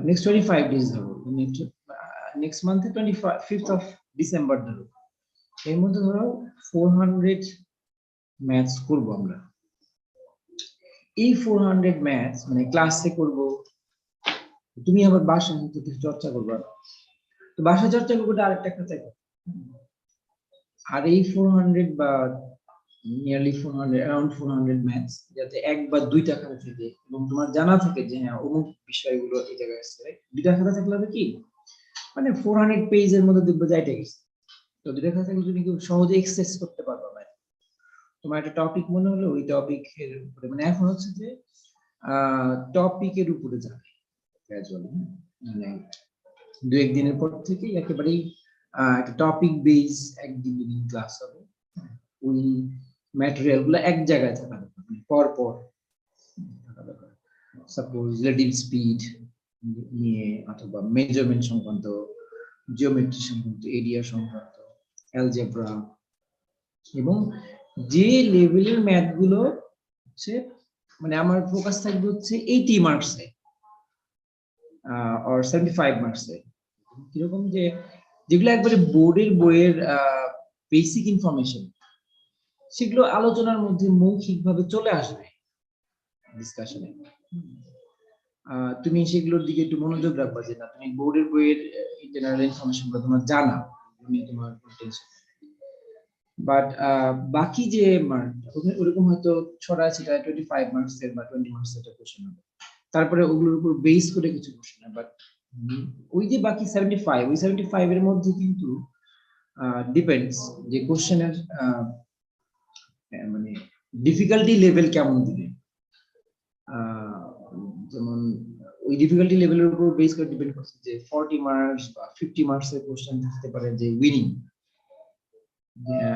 Next 25 days ধরো, next মান্থে 25th of December ধরো, এর মধ্যে ধরো 400 ম্যাথস করব আমরা। এই 400 ম্যাথস মানে ক্লাসে করব, তুমি আবার বাসায় কিছু চর্চা করবে, তো বাসা চর্চা করবে আরেকটা কথা। আর এই 400 বা নিয়ারলি 400 অ্যারাউন্ড 400 ম্যাথস যাতে এক বা দুইটা খাতা থেকে, এবং তোমার জানা থাকে যে হ্যাঁ অমুক বিষয়গুলো এই জায়গায় আছে, দুইটা খাতা থাকলে হবে কি মানে 400 পেজের মধ্যে দেখবে যাইতে গেছে, তো দুইটা খাতা থাকলে তুমি খুব সহজে এক্সেস করতে পারবে। মানে তোমার একটা টপিক মনে হলো, ওই টপিকের উপরে মানে এখন হচ্ছে যে টপিকের উপরে যাবে গ্র্যাজুয়ালি, মানে দু একদিনের পর থেকে একেবারেই একটা টপিক বেস একদিন দুদিন ক্লাস হবে, ওই ম্যাটেরিয়াল গুলো এক জায়গায় থাকা দরকার, পর পর থাকা দরকার। সাপোজ রিলেটিভ স্পিড নিয়ে, অথবা মেজারমেন্ট সংক্রান্ত, জিওমেট্রি সংক্রান্ত, এরিয়া সংক্রান্ত, অ্যালজেব্রা, এবং যে লেভেলের ম্যাথ গুলো হচ্ছে মানে আমার ফোকাস থাকবে হচ্ছে 80 মার্কসে or 75 মার্কসে। কিরকম যে যেগুলো একবারে বোর্ডের বইয়ের বেসিক ইনফরমেশন, সেগুলো আলোচনার মধ্যে মৌখিকভাবে চলে আসবে ডিসকাশনে। তুমি সেগুলোর দিকে একটু মনোযোগ রাখবা, যে না তুমি বোর্ডের বইয়ের জেনারেল ইনফরমেশনগুলো তোমার জানা, তুমি তোমার টেনশন। বাট বাকি যে মার্ক ওরকম হয়তো ছড়ায় সেটা 25 মার্কসের বা 20 মার্কসের একটা কোশ্চেন হবে, তারপরে ওগুলোর উপর বেস করে কিছু কোশ্চেন হবে। বাট ওই যে বাকি 75, ওই 75 এর মধ্যে কিন্তু ডিপেন্ডস যে কোশ্চেনের মানে ডিফিকাল্টি লেভেল কেমন দিবে। যেমন ওই ডিফিকাল্টি লেভেলের উপর বেস করে ডিপেন্ড করছে যে 40 মার্কস বা 50 মার্কসের কোশ্চেন থাকতে পারে যে winning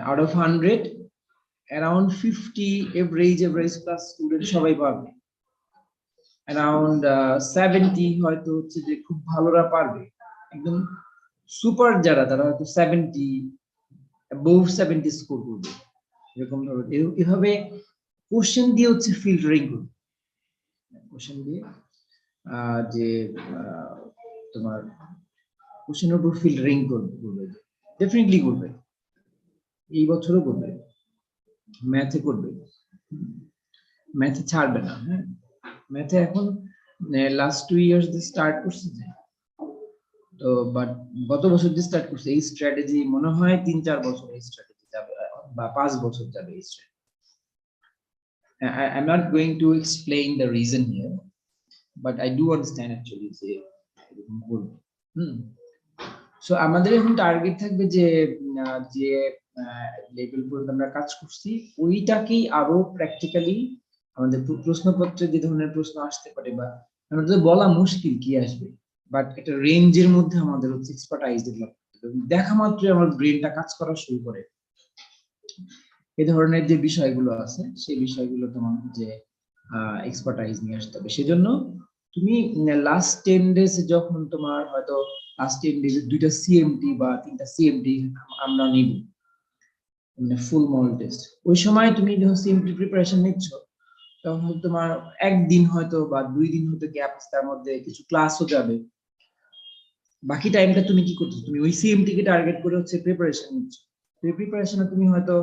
out of 100 around 50 average plus student সবাই পারবে, around 70 হয়তো হচ্ছে যে খুব ভালোরা পারবে, একদম সুপার যারা তারা হয়তো 70 above 70 স্কোর করবে। এরকম এভাবে কোশ্চেন দিয়ে হচ্ছে ফিল্টারিং করবে, কোশ্চেন দিয়ে যে তোমার কোশ্চেনের উপর ফিল্টারিং করবে, ডেফিনেটলি করবে, এই বছরও করবে, ম্যাথে করবে, ম্যাথে ছাড়বে না। হ্যাঁ, ম্যাথে এখন লাস্ট 2 ইয়ার্স দিয়ে স্টার্ট করছে যে, তো বাট গত বছর দিয়ে স্টার্ট করছে এই স্ট্র্যাটেজি, মনে হয় 3-4 বছর এই স্ট্র্যাটেজি যাবে বা 5 বছর যাবে এই strategy. I'm not going to explain the reason here, but I do understand actually যে এরকম করবে। সো আমাদের এখন টার্গেট থাকবে যে যে লেভেল পর্যন্ত আমরা কাজ করছি ওইটাকেই আরো প্র্যাকটিক্যালি আমাদের প্রশ্নপত্রে যে ধরনের প্রশ্ন আসতে পারে, বা আমাদের বলা মুশকিল কি আসবে, বাট একটা রেঞ্জের মধ্যে আমাদের হচ্ছে এক্সপার্টাইজ ডেভেলপ করতে হবে। দেখা মাত্রই আমার ব্রেনটা কাজ করা শুরু করে, এই ধরনের যে বিষয়গুলো আছে সেই বিষয়গুলো তোমার যে এক্সপার্টাইজ নিয়ে আসতে হবে। সেজন্য তুমি লাস্ট 10 ডেজ যখন তোমার হয়তো লাস্ট 10 ডেজ 2টা সিএমটি বা 3টা সিএমটি আমরা নিব, মানে ফুল মডেল টেস্ট, ওই সময় তুমি যখন সিএমটি প্রিপারেশন নিচ্ছ তখন তোমার একদিন হয়তো বা 2 দিন হয়তো গ্যাপ আছে, তার মধ্যে কিছু ক্লাসও যাবে, বাকি টাইমটা তুমি কি করছো, তুমি ওই সিএমটি কে টার্গেট করে হচ্ছে প্রিপারেশন নিচ্ছ। এই প্রিপারেশনে তুমি হয়তো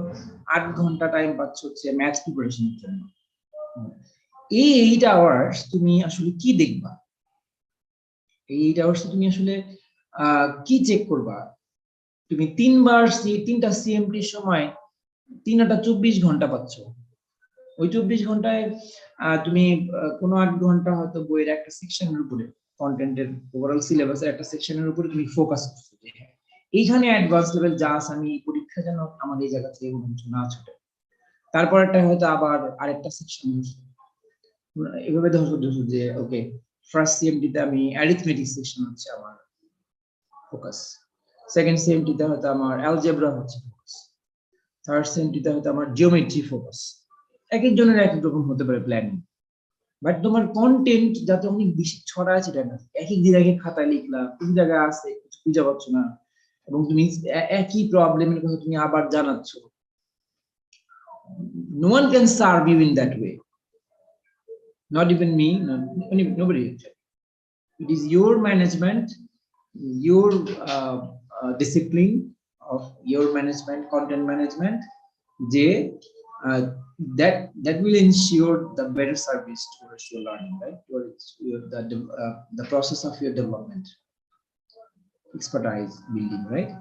8 ঘন্টা টাইম পাচ্ছ হচ্ছে ম্যাথ প্রিপারেশনের জন্য। এই 8 আওয়ার্স তুমি আসলে কি দেখবা, এই 8 আওয়ার্স তুমি আসলে কি চেক করবা, তুমি 3টা সিএমটি সময় 3টা 24 ঘন্টা পাচ্ছ। ওই 24 ঘন্টায় তুমি কোনো 8 ঘন্টা হয়তো বইয়ের একটা সেকশনের উপরে, কন্টেন্টের ওভারঅল সিলেবাসের একটা সেকশনের উপরে তুমি ফোকাস করছো, যে এইখানে অ্যাডভান্স লেভেল যা আছে আমি পরীক্ষা যেন আমার এই জায়গা থেকে কোনো কিছু না ছুটে। তারপরটা হয়তো আবার আরেকটা সেকশন, এভাবে ধরছো যে ওকে ফার্স্ট সিএমটিতে আমি অ্যারিথমেটিক সেকশন হচ্ছে আমার ফোকাস, সেকেন্ড সিএমটিতে হয়তো আমার অ্যালজেব্রা হচ্ছে ফোকাস, থার্ড সিএমটিতে হয়তো আমার জিওমেট্রি ফোকাস। এক একজনের এক এক রকম হতে পারে প্ল্যানিং, বাট তোমার কন্টেন্ট যাতে অনেক বেশি ছড়া আছে এটা না, এক এক দিন এক এক খাতায় লিখলা, কোন জায়গায় আছে কিছু খুঁজে পাচ্ছ না, এবং তুমি একই প্রবলেমের কথা তুমি আবার জানাচ্ছ। No one can serve you in that way, not even me, nobody. It is your management, your discipline of your management, content management, যে that will ensure the better service towards your learning, right? Towards the process of your development, expertise building, right?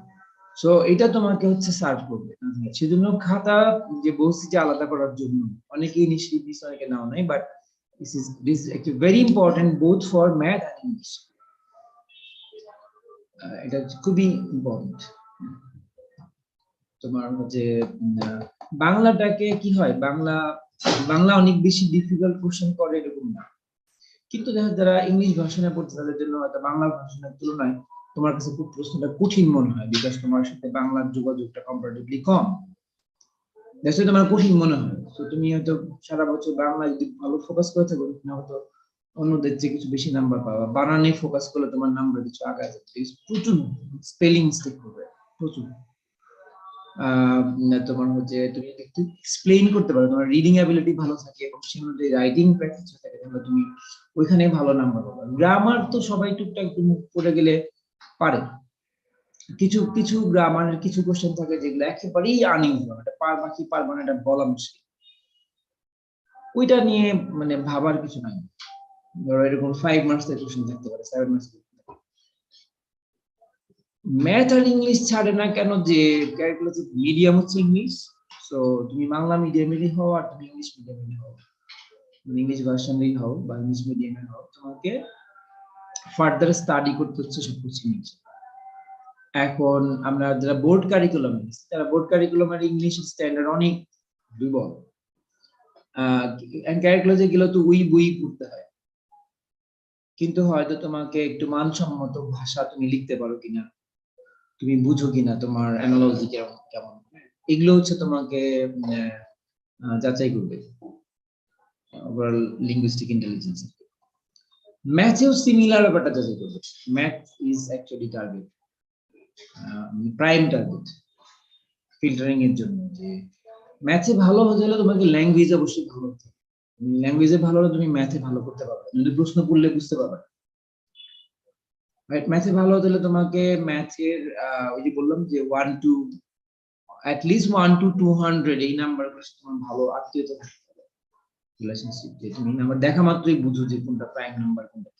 So এটা তোমাকে হচ্ছে serve করবে। সেজন্য খাতা যে বলছি যে আলাদা করার জন্য অনেকেই ইনিশিয়েটিভ নিচ্ছে, অনেকে নাও নাই, but this is actually very important both for math and English. এটা খুবই ইম্পর্টেন্ট। তোমার হচ্ছে বাংলাটাকে কি হয়, বাংলা অনেক বেশি ডিফিকাল্ট কোশ্চেন করে এরকম না, কিন্তু যারা ইংলিশ ভার্সনে পড়ছে তাদের জন্য হয়তো বাংলা ভার্সনের তুলনায় তোমার কাছে খুব প্রশ্নটা কঠিন মনে হয়, বিকজ তোমার সাথে বাংলার যোগাযোগটা কম্পারেটিভলি কম, দেখো তোমার কঠিন মনে হয়। তো তুমি হয়তো সারা বছর বাংলা যদি ভালো ফোকাস করে থাকো, না হয়তো অন্যদের যে কিছু বেশি নাম্বার পাবা। বানানে ফোকাস করলে তোমার নাম্বার কিছু আগায় যাবে, প্রচুর স্পেলিং মিস্টেক করবে, প্রচুর। তোমার হচ্ছে তুমি একটু এক্সপ্লেইন করতে পারো, তোমার রিডিং অ্যাবিলিটি ভালো থাকে এবং সেই অনুযায়ী রাইটিং প্র্যাকটিস থাকে, তাহলে তুমি ওইখানে ভালো নাম্বার পাবে। গ্রামার তো সবাই টুকটাক তুমি পড়ে গেলে পারে, কিছু কিছু গ্রামারের কিছু কোশ্চেন থাকে যেগুলো একেবারেই আনইউজুয়াল, এটা পারবা কি পারবা না এটা বলা মুশকিল, ওইটা নিয়ে মানে ভাবার কিছু নাই। ধরো এরকম 5 মার্কসের কোশ্চেন থাকতে পারে, 7 মার্কসের। ম্যাথ আর ইংলিশ ছাড়ে না কেন, যে ক্যালকুলাস মিডিয়াম হচ্ছে ইংলিশ। সো তুমি বাংলা মিডিয়ামেরই হও আর তুমি ইংলিশ মিডিয়ামেরই হও, ইংলিশ ভার্সনেরই হও বা ইংলিশ মিডিয়ামের হও, তোমাকে ফার্দার স্টাডি করতে হচ্ছে সবকিছু ইংলিশ। এখন আমরা যারা বোর্ড কারিকুলাম, তারা বোর্ড কারিকুলামের ইংলিশ স্ট্যান্ডার্ড অনেক দুর্বল। ক্যালকুলাসে গেলে তো ওই বই পড়তে হয়, কিন্তু হয়তো তোমাকে একটু মানসম্মত ভাষা তুমি লিখতে পারো কিনা, তুমি বুঝো কিনা, তোমার অ্যানালজি কেমন, এগুলো হচ্ছে তোমাকে যাচাই করবে ওভারঅল লিঙ্গুইস্টিক ইন্টেলিজেন্স। ম্যাথেও সিমিলার ব্যাপারটা যাচাই করবে। Math is actually target, prime target filtering এর জন্য। যে ম্যাথে ভালো হতে হলে তোমাকে ল্যাঙ্গুয়েজ অবশ্যই ভালো হতে হবে, ল্যাঙ্গুয়েজে ভালো হলে তুমি ম্যাথে ভালো করতে পারবে, যদি প্রশ্ন পড়লে বুঝতে পারবে। রাইট, ম্যাথে ভালো হতে হলে তোমাকে ম্যাথের ওই যে বললাম যে 1 to at least 1 to 200 এই নাম্বারগুলো তোমার ভালো আত্মীয়তা থাকতে হবে, রিলেশনশিপ, যে তুমি নাম্বার দেখা মাত্রই বুঝো যে কোনটা প্রাইম নাম্বার, কোনটা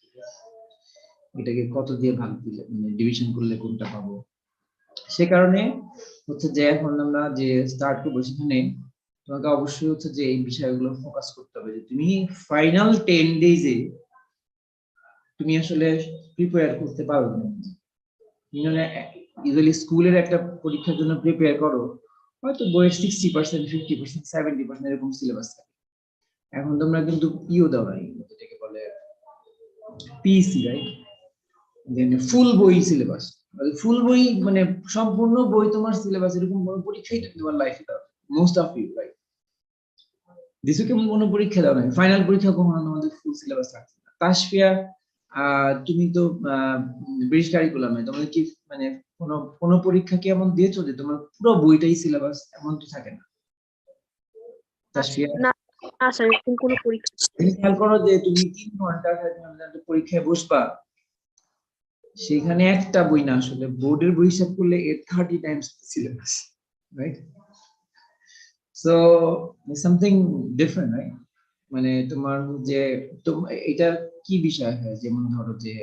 এটাকে কত দিয়ে ভাগ দিলে মানে ডিভিশন করলে কোনটা পাবো। সে কারণে হচ্ছে যে এখন আমরা যে স্টার্ট করবো সেখানে তোমাকে অবশ্যই হচ্ছে যে এই বিষয়গুলো ফোকাস করতে হবে, যে তুমি ফাইনাল 10 ডেজে তুমি আসলে প্রিপেয়ার করতে পারো না। ইউজুয়ালি স্কুলের একটা পরীক্ষার জন্য প্রিপেয়ার করো, হয়তো বইয়ের 60%, 50%, 70% এরকম সিলেবাস থাকে। এখন তোমরা কিন্তু ইও দাও নাই, যেটাকে বলে পিসি, রাইট, দেন ফুল বই সিলেবাস, ফুল বই মানে সম্পূর্ণ বই তোমার সিলেবাস, এরকম কোনো পরীক্ষাই তোমার লাইফে দাও মোস্ট অফ ইউ, রাইট। দিসও কেমন কোনো পরীক্ষা দাও নাই, ফাইনাল পরীক্ষা কখনো তোমাদের ফুল সিলেবাস থাকছে না। তাসফিয়া তুমি তো ব্রিটিশ কারিকুলামে, তোমাদের কি মানে কোনো পরীক্ষা কি এমন দিয়েছো যে তোমার পুরো বইটাই সিলেবাস, এমন তো থাকে না তাসফিয়া? না স্যার, এরকম কোনো পরীক্ষা খেয়াল করো যে তুমি 3 ঘন্টা পরীক্ষায় বসবা, সেখানে একটা বই না, আসলে বোর্ডের বই হিসাব করলে 30 Times syllabus, right. So something different, right. মানে তোমার যে এটা কি বিষয় হয়, যেমন ধরো যে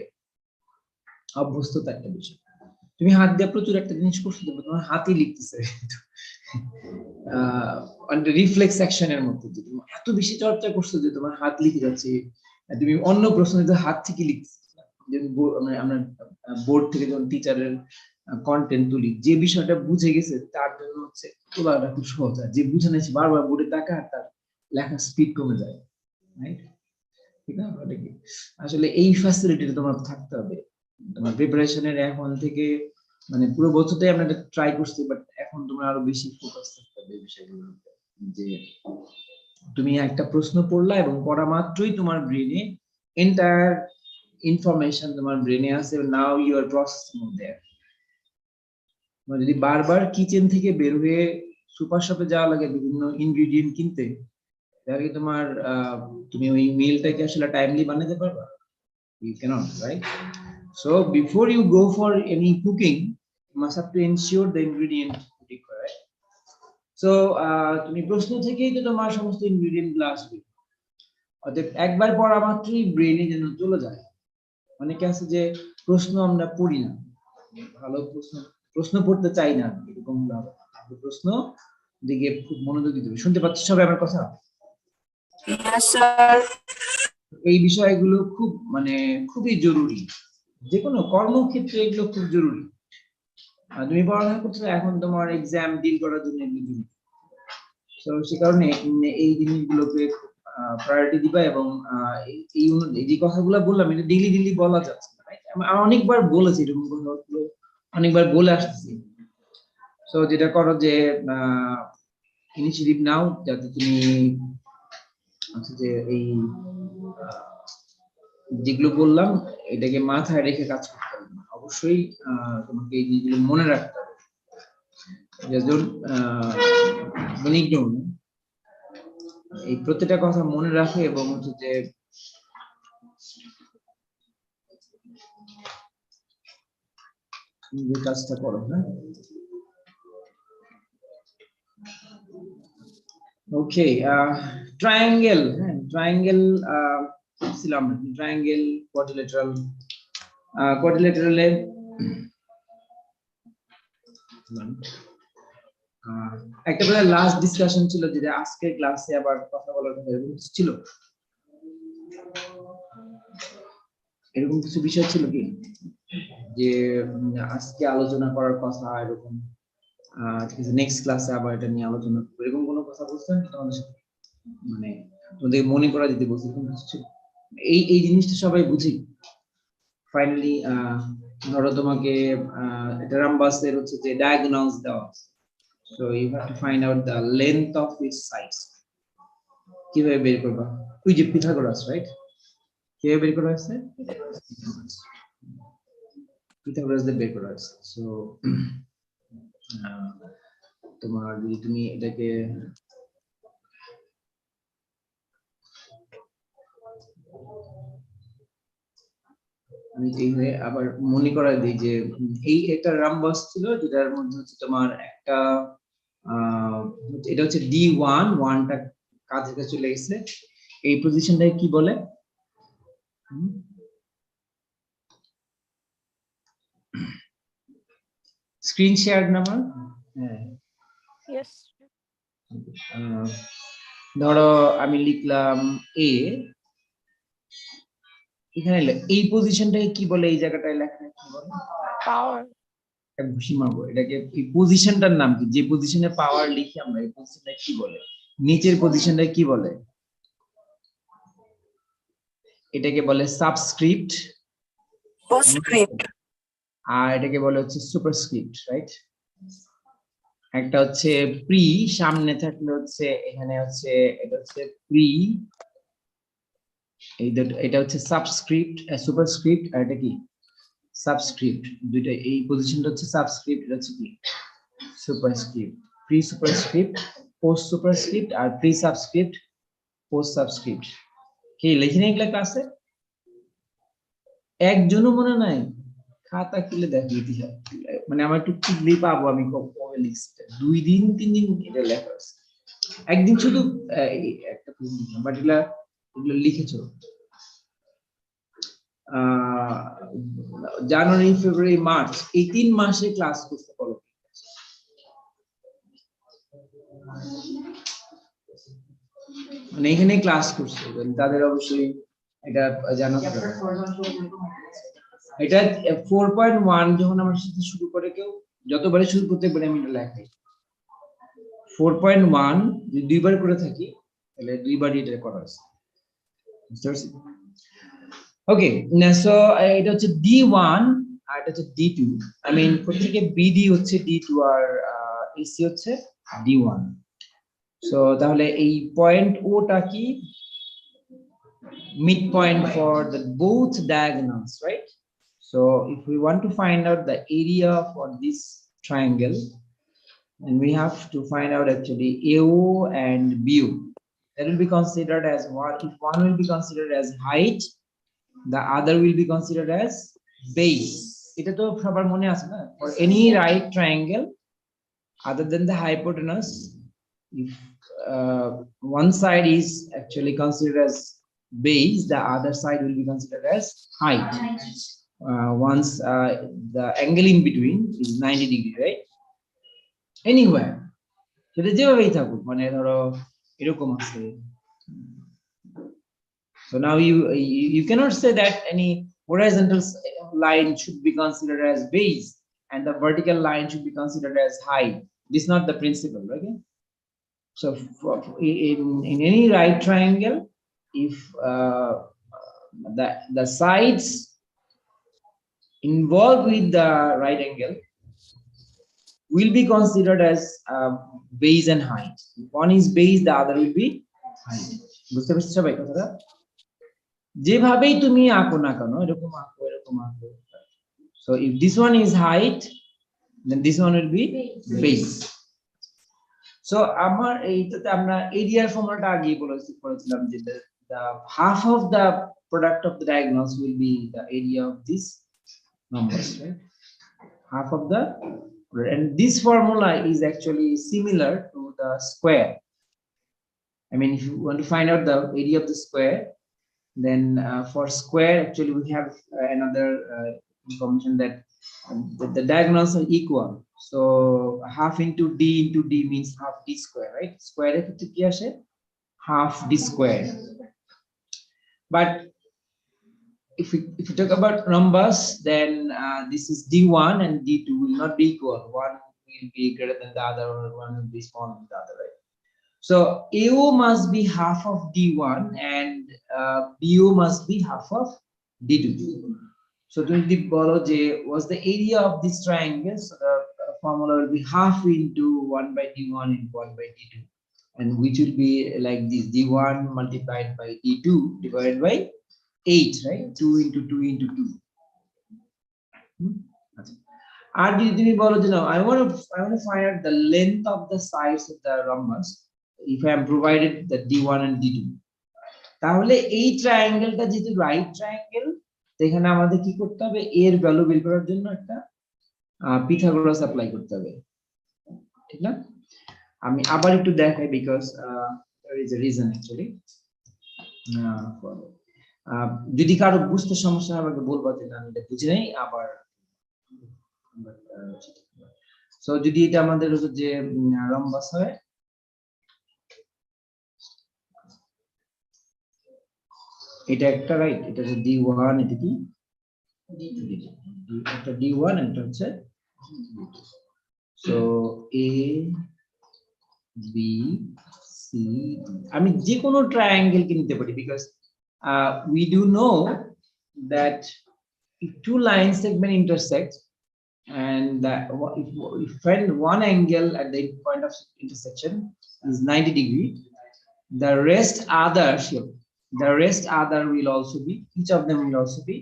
অভ্যস্ততা একটা বিষয়, তুমি হাত দিয়ে প্রচুর একটা জিনিস করছো, তোমার হাতই লিখতেছে, রিফ্লেক্স অ্যাকশনের মতো, যে তুমি এত বেশি চর্চা করছো যে তোমার হাত লিখে যাচ্ছে, তুমি অন্য প্রশ্ন হাত থেকে লিখতেছো। আমরা বোর্ড থেকে যখন টিচারের কন্টেন্ট তুলি, যে বিষয়টা বুঝে গেছে তার জন্য হচ্ছে তোলাটা খুব সহজ হয়, যে বুঝে নিয়েছে বারবার বোর্ডে তাকায় তার লেখার স্পিড কমে যায়, রাইট। ঠিক না? আসলে এই ফ্যাসিলিটিটা তোমার থাকতে হবে তোমার প্রিপারেশনের এখন থেকে, মানে পুরো বছরটাই আমরা এটা ট্রাই করছি, বাট এখন তোমার আরো বেশি ফোকাস থাকতে হবে এই বিষয়গুলোতে, যে তুমি একটা প্রশ্ন পড়লা এবং পড়া মাত্রই তোমার ব্রেনে এন্টায়ার ইনফরমেশন তোমার ব্রেনে আছে, নাও ইউ আর প্রসেসিং দেয়ার। মানে যদি বারবার কিচেন থেকে বের হয়ে সুপার শপে যাওয়া লাগে বিভিন্ন ইনগ্রেডিয়েন্ট কিনতে, তাহলে তোমার তুমি ওই মিলটাকে আসলে টাইমলি বানাতে পারবা? You cannot, right? So before you go for any cooking, you must have to ensure the ingredient correct. So তুমি প্রশ্ন থেকেই তো তোমার সমস্ত ইনগ্রেডিয়েন্ট গুলো আসবে, অর্থাৎ একবার পড়া মাত্রই ব্রেনে যেন চলে যায়। অনেকে আছে যে প্রশ্ন আমরা পড়ি না, ভালো প্রশ্ন পড়তে চাই না, এরকম প্রশ্ন দিকে খুব মনোযোগ দিতে হবে। শুনতে পাচ্ছ সবাই আমার কথা? এই বিষয়গুলো খুব খুবই জরুরি, যে কোনো কর্মক্ষেত্রে এগুলো খুব জরুরি। তুমি পড়াশোনা করছো, এখন তোমার এক্সাম ডিল করার জন্য এগুলো জরুরি। তো সে কারণে এই জিনিসগুলোকে প্রায়োরিটি দিবা, এবং এই অনুযায়ী যে কথাগুলো বললাম এটা ডেইলি বলা যাচ্ছে, আমি অনেকবার বলেছি এরকম কথাগুলো, অনেকবার বলে আসছি। তো যেটা করো যে ইনিশিয়েটিভ নাও, যাতে তুমি যে এই যেগুলো বললাম এটাকে মাথায় রেখে কাজ করতে হবে। অবশ্যই তোমাকে এই জিনিসগুলো মনে রাখতে হবে। এই প্রত্যেকটা কথা মনে রাখে, এবং হচ্ছে যে কাজটা করো। হ্যাঁ, ওকে। ট্রায়াঙ্গেল, হ্যাঁ ট্রায়াঙ্গেল ছিলাম, ট্রায়াঙ্গেল, কোয়াড্রিলেটারাল। কোয়াড্রিলেটারালে একটা বেলা লাস্ট ডিসকাশন ছিল, যেটা আজকের ক্লাসে আবার কথা বলার কথা ছিল, এরকম কিছু বিষয় ছিল কি যে আজকে আলোচনা করার কথা, এরকম নেক্সট ক্লাসে আবার এটা নিয়ে আলোচনা করব, এরকম কোনো কথা বলছেন তোমাদের সাথে? তোমাদের মনে করা দিতে বলছি এরকম কিছু ছিল? এই জিনিসটা সবাই বুঝি। ফাইনালি ধরো তোমাকে এটা রামবাসের হচ্ছে যে ডায়াগোনালস দেওয়া, so you have to find out the length of its sides. কিভাবে বের করবা? ওই যে পিথাগোরাস, রাইট? কিভাবে বের করা হয়েছে? পিথাগোরাস দিয়ে বের করা হয়েছে। সো তোমার যদি তুমি এটাকে আমি এইভাবে আবার মনে করাই দিই যে এই একটা রামবাস ছিল, যেটার মধ্যে হচ্ছে তোমার একটা এটা হচ্ছে D1, 1টা কাছে কাছে চলে গেছে। এই পজিশনটাকে কি বলে? Screen share number. হ্যাঁ, ইয়েস। ধরো আমি লিখলাম A, এখানে এই পজিশনটাকে কি বলে? এই জায়গাটায় লেখা কি বলে? পাওয়ার। ঘুষি মারবো এটাকে। এই পজিশনটার নাম কি? যে পজিশনে পাওয়ার লিখি আমরা, এই পজিশনটা কি বলে? নিচের পজিশনটা কি বলে? এটাকে বলে সাবস্ক্রিপ্ট, পোস্টস্ক্রিপ্ট, আর এটাকে বলে হচ্ছে সুপারস্ক্রিপ্ট, রাইট? একটা হচ্ছে প্রি, সামনে থাকলে হচ্ছে এখানে হচ্ছে এটা হচ্ছে প্রি, এটা হচ্ছে সাবস্ক্রিপ্ট, সুপারস্ক্রিপ্ট, আর এটা কি সাবস্ক্রিপ্ট। দুইটা, এই পজিশনটা হচ্ছে সাবস্ক্রিপ্ট, এটা হচ্ছে কি superscript. Pre superscript, post superscript, আর প্রি সাবস্ক্রিপ্ট, পোস্ট সাবস্ক্রিপ্ট। কি লিখে নিয়ে গেলে ক্লাসে? একজনও মনে নাই? খাতা খুলে দেখো ইতিহাস, আমার একটু খুঁজলে পাবো আমি কবে লিখছি। 2 দিন 3 দিন এটা লেখা আছে, একদিন শুধু একটা বাট এগুলো লিখেছো। জানুয়ারি, ফেব্রুয়ারি, মার্চ, এই 3 মাসে ক্লাস করতে পারো। এখানে ক্লাস করছে তাদের অবশ্যই এটা জানা দরকার। এটা 4.1 যখন আমার সাথে শুরু করে কেউ, যতবারই শুরু করতে পারে আমি এটা লেখাই। 4.1 যদি 2 বার করে থাকি তাহলে 2 বারই এটা করা আছে। ওকে, সো এটা হচ্ছে D1 আর এটা হচ্ছে D2। প্রত্যেকে BD হচ্ছে D2 আর AC হচ্ছে D1। সো তাহলে এই পয়েন্ট ওটা কি? midpoint for the both diagonals, right? So if we want to find out the area for this triangle, then we have to find out actually AO and BO. That will be considered as one. If one will be considered as height, the other will be considered as base. এটা তো সবার মনে আছে না? For any right triangle other than the hypotenuse, if one side is actually considered as base, the other side will be considered as height. Once the angle in between is 90 degree, right? Anywhere, সেটা যেভাবেই থাকুক, মানে ধরো এরকম আছে. So now you cannot say that any horizontal line should be considered as base and the vertical line should be considered as height. This is not the principle, okay? So in any right triangle, if the sides involved with the right angle will be considered as base and height. If one is base, the other will be height. বুঝতে পারছো সবাই কথাটা? যেভাবেই তুমি আঁকো না কেন, এরকম আঁকো, এরকম আঁকো. So if this one is height, then this one will be base. So আমার এইটাতে আমরা এরিয়ার ফর্মুলাটা আগেই বলেছিলাম যে the half of the product of the diagonals will be the area of these numbers, right? Half of the, and this formula is actually similar to the square. I mean, if you want to find out the area of the square, then for square actually we have another information that the diagonals are equal. So half into d means half d square, right? Square এর ক্ষেত্রে কি আসে? Half d square. But if you talk about numbers, then this is d1 and d2 will not be equal. One will be greater than the other, or one will be smaller than the other, right? So AO must be half of d1 and BO must be half of d2. So to the bolo j was the area of this triangle. So the formula will be half into 1 by d1 and 1 by d2, and which will be like this: d1 multiplied by d2 divided by 8, right? 2 into 2 into 2. And I want to find out the length of the sides of the rhombus if I am provided the d1 and d2. তাহলে এই ট্রায়াঙ্গেলটা যেহেতু right triangle, এখানে আমাদের কি করতে হবে? এর value বের করার জন্য একটা পিথাগোরাস অ্যাপ্লাই করতে হবে, ঠিক না? আমি আবার একটু দেখাই, because there is a reason actually. যদি কারো বুঝতে সমস্যা হয় আমাকে বলবা যে আমি এটা বুঝি নাই, আবার. সো যদি এটা আমাদের হচ্ছে যে রম্বাস হয়, এটা একটা, রাইট? এটা হচ্ছে d1, এটা কি এটা d1 and এটা হচ্ছে সো a b c. আমি যে কোনো ট্রায়াঙ্গেল কে নিতে পারি, because we do know that if two line segment intersect and if find one angle at the point of intersection is 90 degree, the rest other will also be, each of them will also be,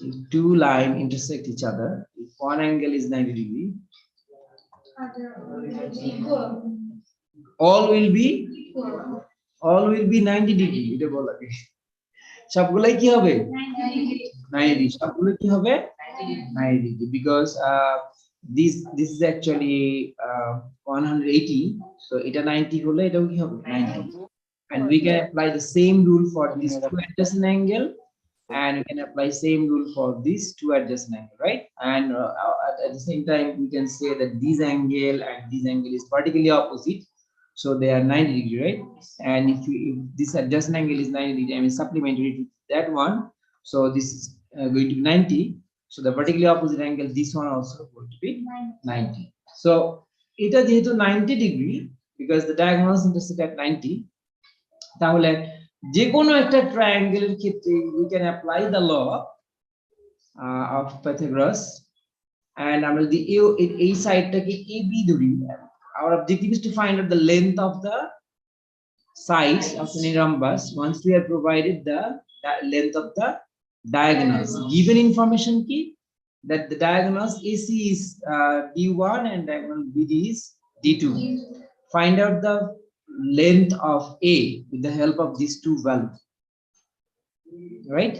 if two line intersect each other, if one angle is 90 degree, all will be 90 degree. এটা বলা কি সবগুলাই কি হবে? 90 degree. সবগুলো কি হবে? 90 degree, because this is actually 180, so এটা 90 হলে এটাও কি হবে? 90. And we can apply the same rule for this two adjacent angle, and we can apply same rule for these two adjacent angle, right? And at the same time we can say that this angle and this angle is vertically opposite, so they are 90 degree, right? And if this adjacent angle is 90 degree, I mean supplementary to that one, so this is going to be 90, so the vertically opposite angle, this one also going to be 90. So এটা যেহেতু 90 degree, because the diagonals intersect at 90, তাহলে যে কোনো একটা ট্রায়াঙ্গেলের ক্ষেত্রে we can apply the law of Pythagoras, and আমরা যদি এই সাইডটাকে AB ধরি, our objective is to find out the length of the sides of any rhombus once we have provided the length of the diagonals. Given information key that the diagonals AC is D1 and diagonal BD is D2. Find out the length of A with the help of these two values, right?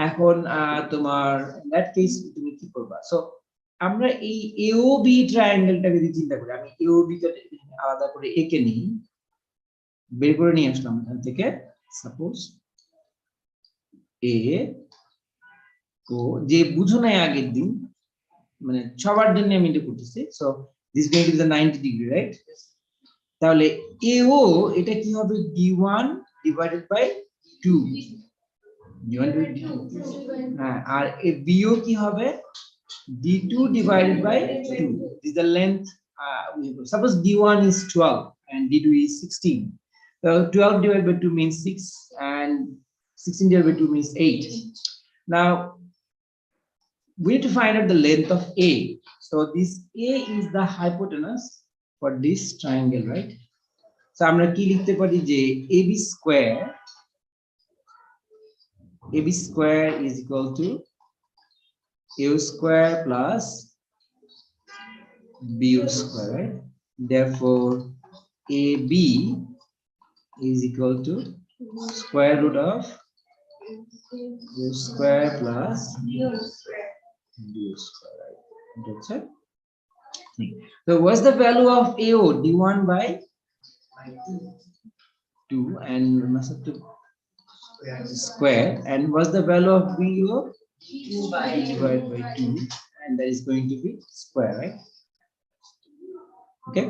এখন তোমার that case তুমি কি করবা? So আমরা এই AOB ট্রায়াঙ্গেলটাকে যদি চিন্তা করি, আমি AOB কে আলাদা করে এঁকে নিই, বের করে নিয়ে আসলাম এখান থেকে। সাপোজ এ ও যে বুঝো নাই আগের দিন, মানে সবার জন্য আমি এটা করতেছি। So this going to B the 90 degree, right? তাহলে AO এটা কি হবে? D1 divided by 2, D1 divided D2, হ্যাঁ। আর BO কি হবে? D2 divided by 2. This is the length. Suppose D1 is 12 and D2 is 16. So 12 divided by 2 means 6, and 16 divided by 2 means 8. Now we need to find out the length of A. So this A is the hypotenuse for this triangle, right? So আমরা কি লিখতে পারি যে AB square is equal to AO square plus BO square. Therefore, AB is equal to square root of AO square plus BO square. Right? That's it. So, what's the value of AO? D1 by 2, and we must have to square. And what's the value of BO? 2 divided by 2, and that is going to be square, right? Okay,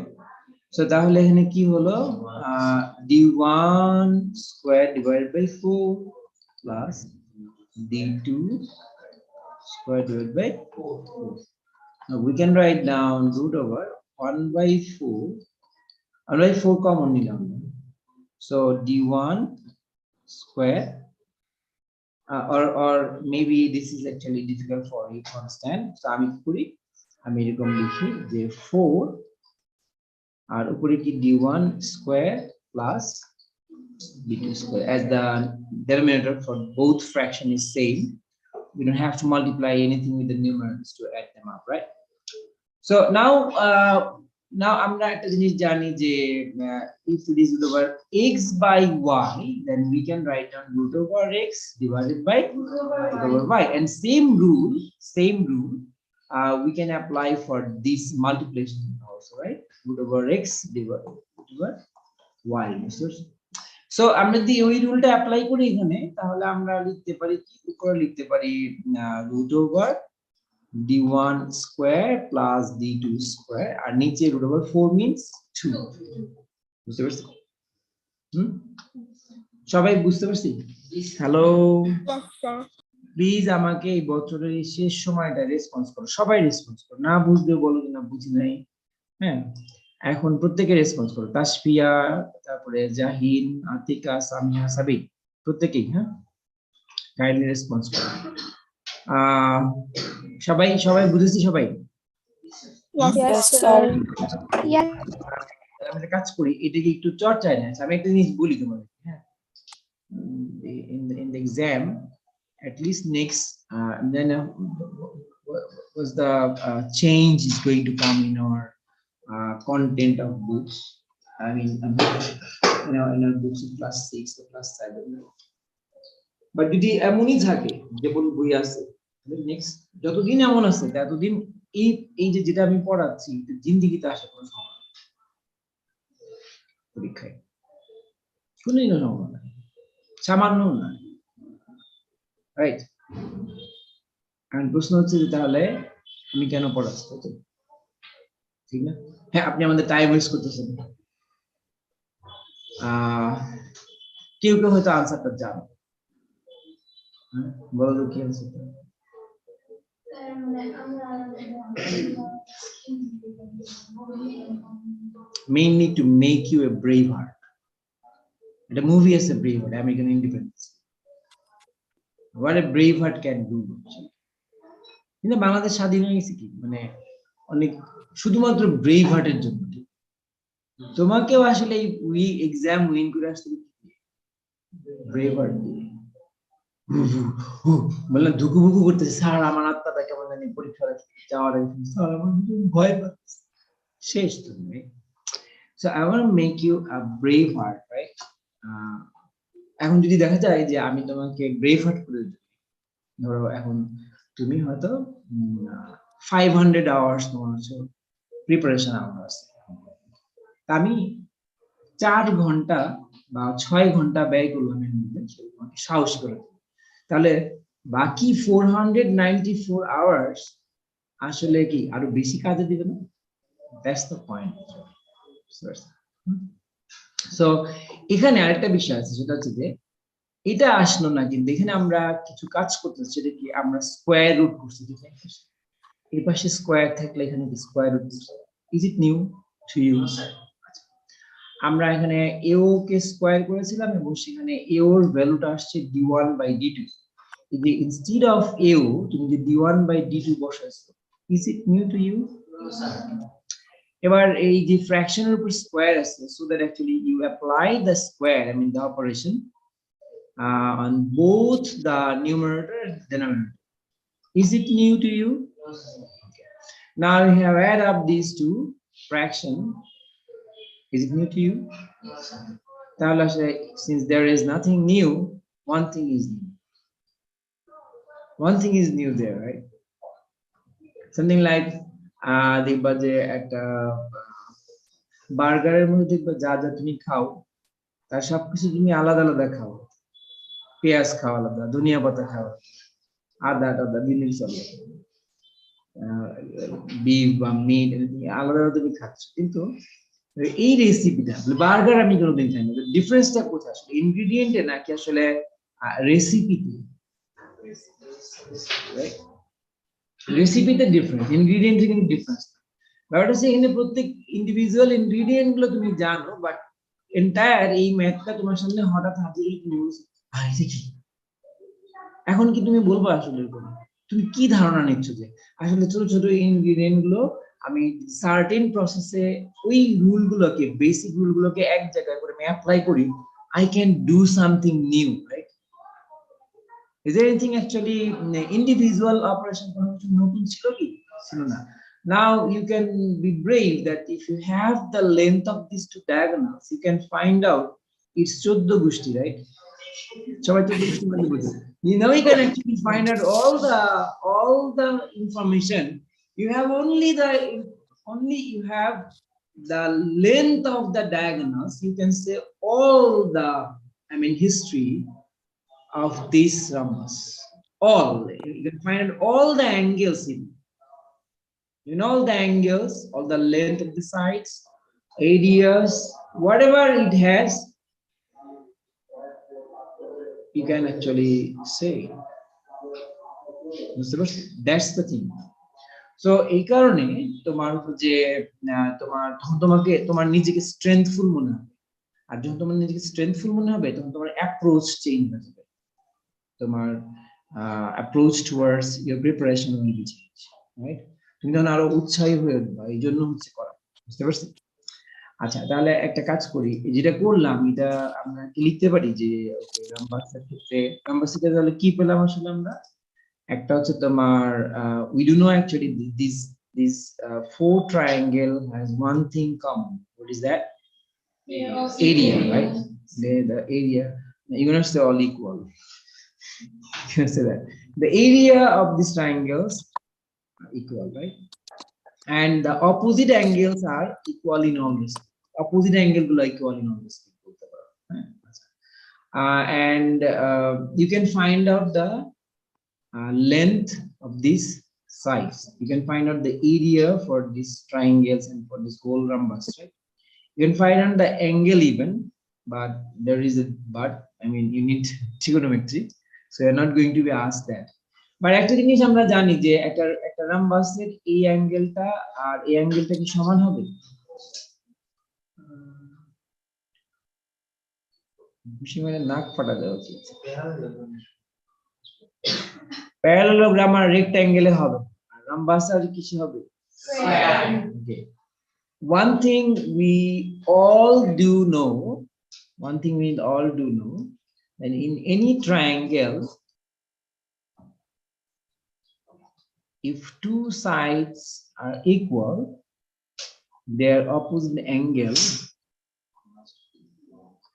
so তাহলে এখানে কি হলো? D1 square divided by 4 plus D2 square divided by 4. Now we can write down root over 1 by 4. 1 by 4 common নিলাম, so D1 square. Or maybe this is actually difficult for you to understand. So আমি কি করি? আমি এরকম লিখি যে 4 আর উপরে কি D1 square plus D2 square, as the denominator for both fraction is same. We don't have to multiply anything with the numerators to add them up, right? So now আমরা একটা জিনিস জানি যে if it is root over x by y, then we can write down root over x divided by root over y, and same rule we can apply for this multiplication also, right? Root over x divided over y. So আমরা যদি ওই রুলটা apply করি এখানে, তাহলে আমরা লিখতে পারি কি? উপরে লিখতে পারি root over D1 square plus D2 square, আর নিচে root over 4 means 2. বুঝতে পারছি? সবাই বুঝতে পারছি? হ্যালো, প্লিজ আমাকে এই বছরের শেষ সময়টা রেসপন্স করো, সবাই রেসপন্স করো, না বুঝলেও বলো যে না বুঝি নাই। হ্যাঁ, এখন প্রত্যেকে রেসপন্স করো, তাসফিয়া, তারপরে জাহিন, আতিকা, সামিয়া, সাবিক, প্রত্যেকেই। হ্যাঁ, কাইন্ডলি রেসপন্স করো। সবাই বুঝেছি? সবাই Yes, sir. আমরা কাজ করি, এটাকে একটু চর্চায় না। আমি একটা জিনিস বলি তোমাদের, হ্যাঁ, in the exam, at least next then was the change is going to come in our content of books. I mean, in our books in class 6 or class 7. But যদি এমনই থাকে যেমন বই আছে, নেক্সট যতদিন এমন আছে ততদিন এই যেটা আমি পড়াচ্ছি জিন্দেগিতে আসে কোনো সমস্যা পরীক্ষায় শুনেই না সম্ভাবনা সামান্য না, রাইট? কারণ প্রশ্ন হচ্ছে যে তাহলে আমি কেন পড়াচ্ছি, ঠিক না? হ্যাঁ, আপনি আমাদের টাইম ওয়েস্ট করতেছেন। কেউ কেউ হয়তো আনসারটা জানো, বলো তো কি আনসারটা? Mainly to make you a brave heart. The movie is a brave heart, American Independence. What a brave heart can do. কিন্তু বাংলাদেশ স্বাধীন হয়ে গেছে কি মানে অনেক শুধুমাত্র ব্রেভ হার্টের জন্য। তোমাকেও আসলে এই এক্সাম উইন করে আসতে ব্রেভ হার্ট দিয়ে বললাম ধুকুবুকু করতেছে, স্যার আমার আত্মাটা কেমন জানি পরীক্ষা যাওয়ার স্যার আমার ভয় পাচ্ছে শেষ। তুমি So I want to make you a brave heart, right? এখন যদি দেখা যায় যে আমি তোমাকে ব্রেভ হার্ট করে দিই, ধরো এখন তুমি হয়তো 500 আওয়ার্স তোমার হচ্ছে প্রিপারেশন আওয়ার্স, আমি 4 ঘন্টা বা 6 ঘন্টা ব্যয় করলাম এর মধ্যে, তোমাকে সাহস করে দিই। তাহলে বাকি 494 আওয়ার্স আসলে কি আরো বেশি কাজে দিবে না? That's the point. সো এখানে আরেকটা বিষয় আছে, সেটা হচ্ছে যে এটা আসলো না, কিন্তু এখানে আমরা কিছু কাজ করতেছি, সেটা কি আমরা স্কোয়ার রুট করছি। এই পাশে স্কোয়ার থাকলে এখানে কি স্কোয়ার রুট করছি। Is it new to you? আমরা এখানে এও কে স্কোয়ার করেছিলাম এবং সেখানে এও এর ভ্যালুটা আসছে d1/d2। যদি ইনস্টেড অফ এও তুমি যদি d1/d2 বসাইছো, is it new to you? এবার এই যে ফ্র্যাকশনের উপর স্কোয়ার আছে, so that actually you apply the square, I mean the operation on both the numerator and denominator. Is it new to you? Okay. Now we have add up these two fraction. Is it new to you? Since there is nothing new, one thing is new. One thing is new there, right? Something like দেখবা যে একটা বার্গারের মধ্যে দেখবা যা যা তুমি খাও তার সবকিছু তুমি আলাদা আলাদা খাও। পেঁয়াজ খাও আলাদা, ধনিয়া পাতা খাও, আদা টাদা বিভিন্ন কিছু আলাদা, বিফ বা মিট আলাদা আলাদা তুমি খাচ্ছ। কিন্তু এই রেসিপিটা বার্গার আমি কোনোদিন খাই না। ডিফারেন্সটা কোথায় আসলে? ইনগ্রেডিয়েন্টে নাকি আসলে রেসিপিতে? রেসিপিতে ডিফারেন্স, ইনগ্রেডিয়েন্টে কিন্তু ডিফারেন্স। ব্যাপারটা হচ্ছে এখানে প্রত্যেক ইন্ডিভিজুয়াল ইনগ্রেডিয়েন্ট গুলো তুমি জানো, বাট এন্টায়ার এই ম্যাথটা তোমার সামনে হঠাৎ হাজির হলে তুমি বলছো কি? এখন কি তুমি বলবো আসলে তুমি কি ধারণা নিচ্ছ যে আসলে ছোট ছোট ইনগ্রেডিয়েন্ট গুলো আমি সার্টেন প্রসেসে ওই রুল গুলোকে, বেসিক রুল গুলোকে এক জায়গায় করে আমি অ্যাপ্লাই করি, I can do something new, right? Is there anything actually individual operation কোনো কিছু নতুন ছিল কি? ছিল না। Now you can be brave that if you have the length of these two diagonals, you can find out it's 14 গোষ্ঠী, right? সবাই তো গোষ্ঠী মানে বুঝে। You know, you can actually find out all the information. You have only you have the length of the diagonals. You can say all the, I mean, history of these rhombus. All you can find out all the angles in. You know all the angles, all the length of the sides, areas, whatever it has, you can actually say. That's the thing. So এই কারণে তোমার যে তোমার নিজেকে স্ট্রেংথফুল মনে হবে, আর যখন তোমার নিজেকে স্ট্রেংথফুল মনে হবে তখন তোমার অ্যাপ্রোচ চেঞ্জ হয়ে যাবে, তোমার approach towards your preparation will be change, right? তুমি তখন আরো উৎসাহী হয়ে উঠবে, এই জন্য হচ্ছে করা, বুঝতে পারছি? আচ্ছা, তাহলে একটা কাজ করি, যেটা করলাম এটা আমরা কি লিখতে পারি যে নাম্বারসের ক্ষেত্রে নাম্বারসে তাহলে কি পেলাম আসলে আমরা? একটা হচ্ছে তোমার we do know actually this four triangle has one thing common. What is that? Area, right? The area, you're gonna say all equal. You can say that the area of these triangles are equal, right? And the opposite angles are equal in all respects. Opposite angle gulo equal in all respects. And you can find out the length of these sides. You can find out the area for these triangles and for this whole rhombus, right? You can find out the angle even, but there is a but. I mean, you need trigonometry, so you're not going to be asked that. But একটা জিনিস আমরা জানি যে একটা রম্বাসের এই অ্যাঙ্গেলটা আর এই অ্যাঙ্গেলটা কি সমান হবে? নাক ফাটা দেওয়া উচিত। প্যারালেলোগ্রাম আর রেক্ট্যাঙ্গেলে হবে, আর রম্বাস আর কিসে হবে? Okay. One thing we all do know, that in any triangle, if two sides are equal, their opposite angle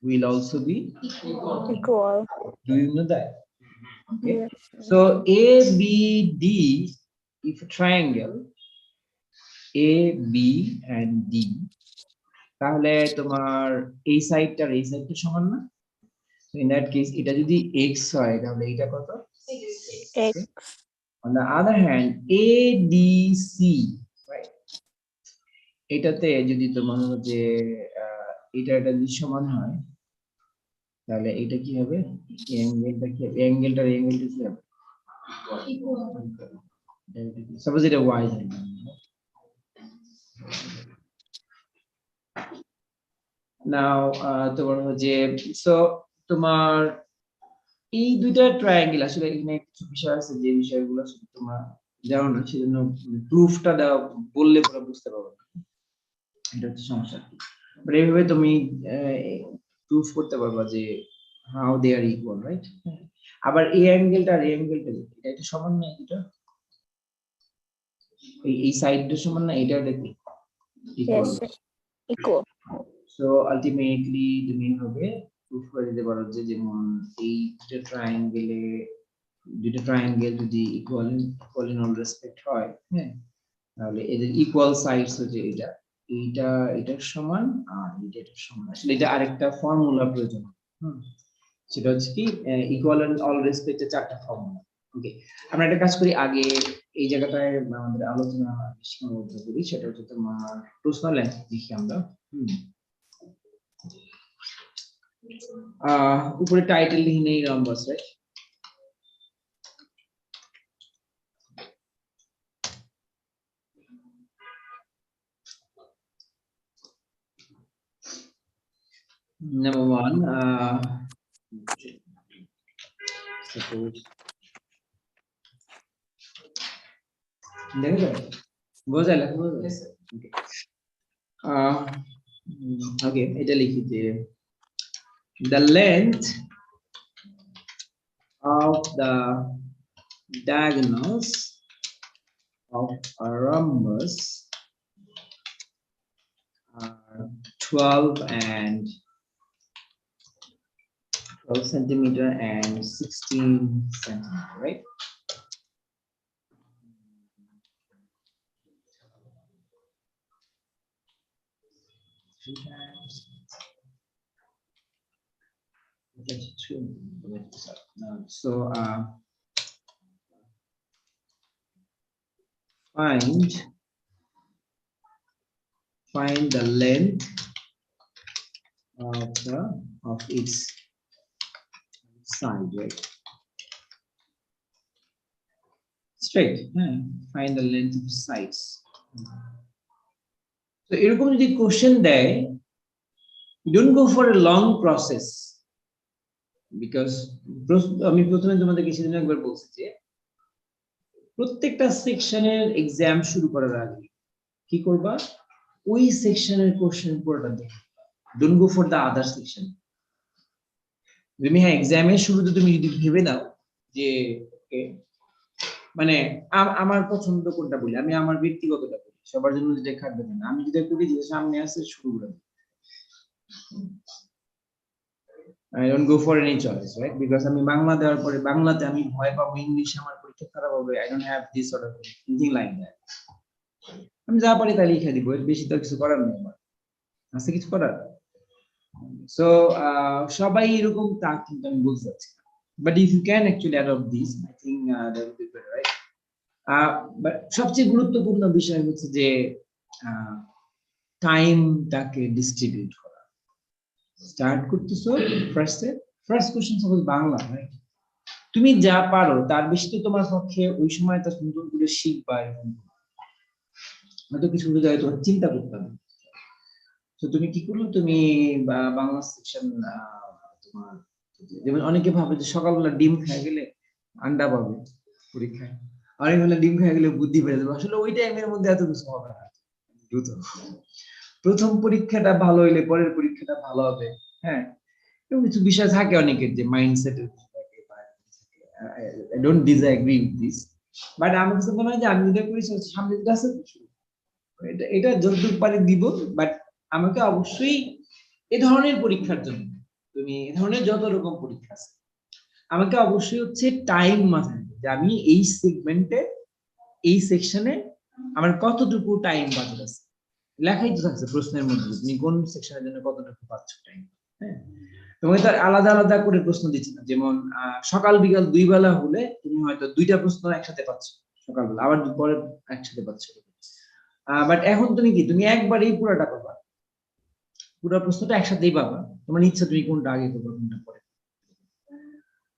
will also be Equal. do you know that? Okay, Yes. so ABD, if a triangle AB and D, তাহলে তোমার এই সাইডটার এই সাইডটা সমান না? In that case, এটা যদি x হয় তাহলে এটা কত? X. On the other hand, ADC, right? এটাতে যদি তোমার যে এটা যদি সমান হয় তাহলে এটা কি হবে? অ্যাঙ্গেলটা কি হবে? অ্যাঙ্গেলটা কি হবে? Suppose এটা y হয়। Now তোমার যে so তোমার এই দুইটা ট্রায়াঙ্গেল আসলে এখানে কিছু বিষয় আছে যে বিষয়গুলো শুধু তোমরা জানো না, সেজন্য প্রুফটা দাও বললে পরে বুঝতে পারবে। এটা হচ্ছে সমস্যা। বাট এইভাবে তুমি প্রুফ করতে পারবা যে how they are equal, right? আবার এই অ্যাঙ্গেলটা আর এই অ্যাঙ্গেলটা এটা একটু সমান না, এটা এই সাইডটা সমান না, এটা দেখি equal. Yes. Equal. So ultimately তুমি হবে প্রুফ করে দিতে পারো যে যেমন এই দুটো ট্রায়াঙ্গেল যদি ইকুয়াল ইন অল রেসপেক্ট হয়, হ্যাঁ, তাহলে এদের ইকুয়াল সাইডস হচ্ছে এটার সমান আর এটার সমান। আসলে এটা আরেকটা ফর্মুলা প্রয়োজন। সেটা হচ্ছে কি ইকুয়াল ইন অল রেসপেক্টে চারটা ফর্মুলা। ওকে, আমরা একটা কাজ করি, আগে এই জায়গাটায় আমাদের আলোচনা সীমাবদ্ধ করি, সেটা হচ্ছে তোমার প্রশ্ন লেখ দেখি আমরা। উপরে টাইটেল লিখে নেই রম্বাস, right? Number one, suppose okay, এটা লিখি যে the length of the diagonals of a rhombus are 12 centimeter and 16 centimeter, right? So find the length of its side, right? Straight. Find the length of sides. So এরকম যদি question দেয়, you don't go for a long process, because আমি প্রথমে তোমাদেরকে সেদিন একবার বলছি যে প্রত্যেকটা সেকশনের এক্সাম শুরু করার আগে কি করবা, ওই সেকশনের কোশ্চেন পুরোটা দেখো, don't go for the other section. তুমি এক্সামের শুরুতে তুমি যদি ভেবে নাও যে ওকে মানে আমার পছন্দ কোনটা বলি, আমি আমার ব্যক্তিগতটা বলি, সবার জন্য যেটা খাটবে না, আমি যেটা করি যে সামনে আসে শুরু করে দিই। I don't go for any choice, right? Because আমি বাংলা দেওয়ার পরে বাংলাতে আমি ভয় পাবো, ইংলিশ আমার পরীক্ষা খারাপ হবে, I don't have this sort of anything like that. আমি যা পারি তাই লিখে দিব, এর বেশি তো কিছু করার নেই আমার, আছে কিছু করার? সো সবাই এরকম তা কিন্তু আমি বুঝতে পারছি, but if you can actually adopt this, I think that would be better, right? But সবচেয়ে গুরুত্বপূর্ণ বিষয় হচ্ছে যে টাইমটাকে ডিস্ট্রিবিউট করা। স্টার্ট করতেছো first question suppose Bangla, right? তুমি যা পারো তার বেশি তো তোমার পক্ষে ওই সময় তা সুন্দর করে শিখবা, এরকম হয়তো কিছু হয়তো চিন্তা করতে হবে। তো তুমি কি করলো, তুমি বাংলা সেকশন তোমার যেমন অনেকে ভাবে যে সকালবেলা ডিম খেয়ে গেলে আন্ডা পাবে পরীক্ষায়, অনেক বেলা ডিম খেয়ে গেলে বুদ্ধি বেড়ে যাবে। আসলে ওই টাইমের মধ্যে এত কিছু হবে না, দ্রুত প্রথম পরীক্ষাটা ভালো হইলে পরের পরীক্ষাটা ভালো হবে। হ্যাঁ, এরকম কিছু বিষয় থাকে অনেকের যে মাইন্ডসেটের থাকে। I don't disagree with this, but আমার কাছে মনে হয় যে আমি যেটা করি সামনে যেটা আছে এটা যতটুকু পারি দিব, বাট আমাকে অবশ্যই এ ধরনের পরীক্ষার জন্য তুমি এই ধরনের যত রকম পরীক্ষা আছে, আমাকে অবশ্যই হচ্ছে টাইম মাথায় রাখতে হবে যে আমি এই সেগমেন্টে এই সেকশনে আমার কতটুকু টাইম বাজেট আছে, লেখাই তো থাকছে প্রশ্নের মধ্যে তুমি কোন সেকশনের জন্য কতটুকু পাচ্ছ টাইম। হ্যাঁ, তোমাকে তার আলাদা আলাদা করে প্রশ্ন দিচ্ছি না, যেমন সকাল বিকাল দুই বেলা হলে তুমি হয়তো দুইটা প্রশ্ন একসাথে পাচ্ছ, সকালবেলা আবার পরে একসাথে পাচ্ছ। বাট এখন তুমি কি তুমি একবারেই পুরোটা পাবা, পুরো প্রশ্নটা একসাথেই পাবা, তোমার ইচ্ছা তুমি কোনটা আগে করবে কোনটা পরে।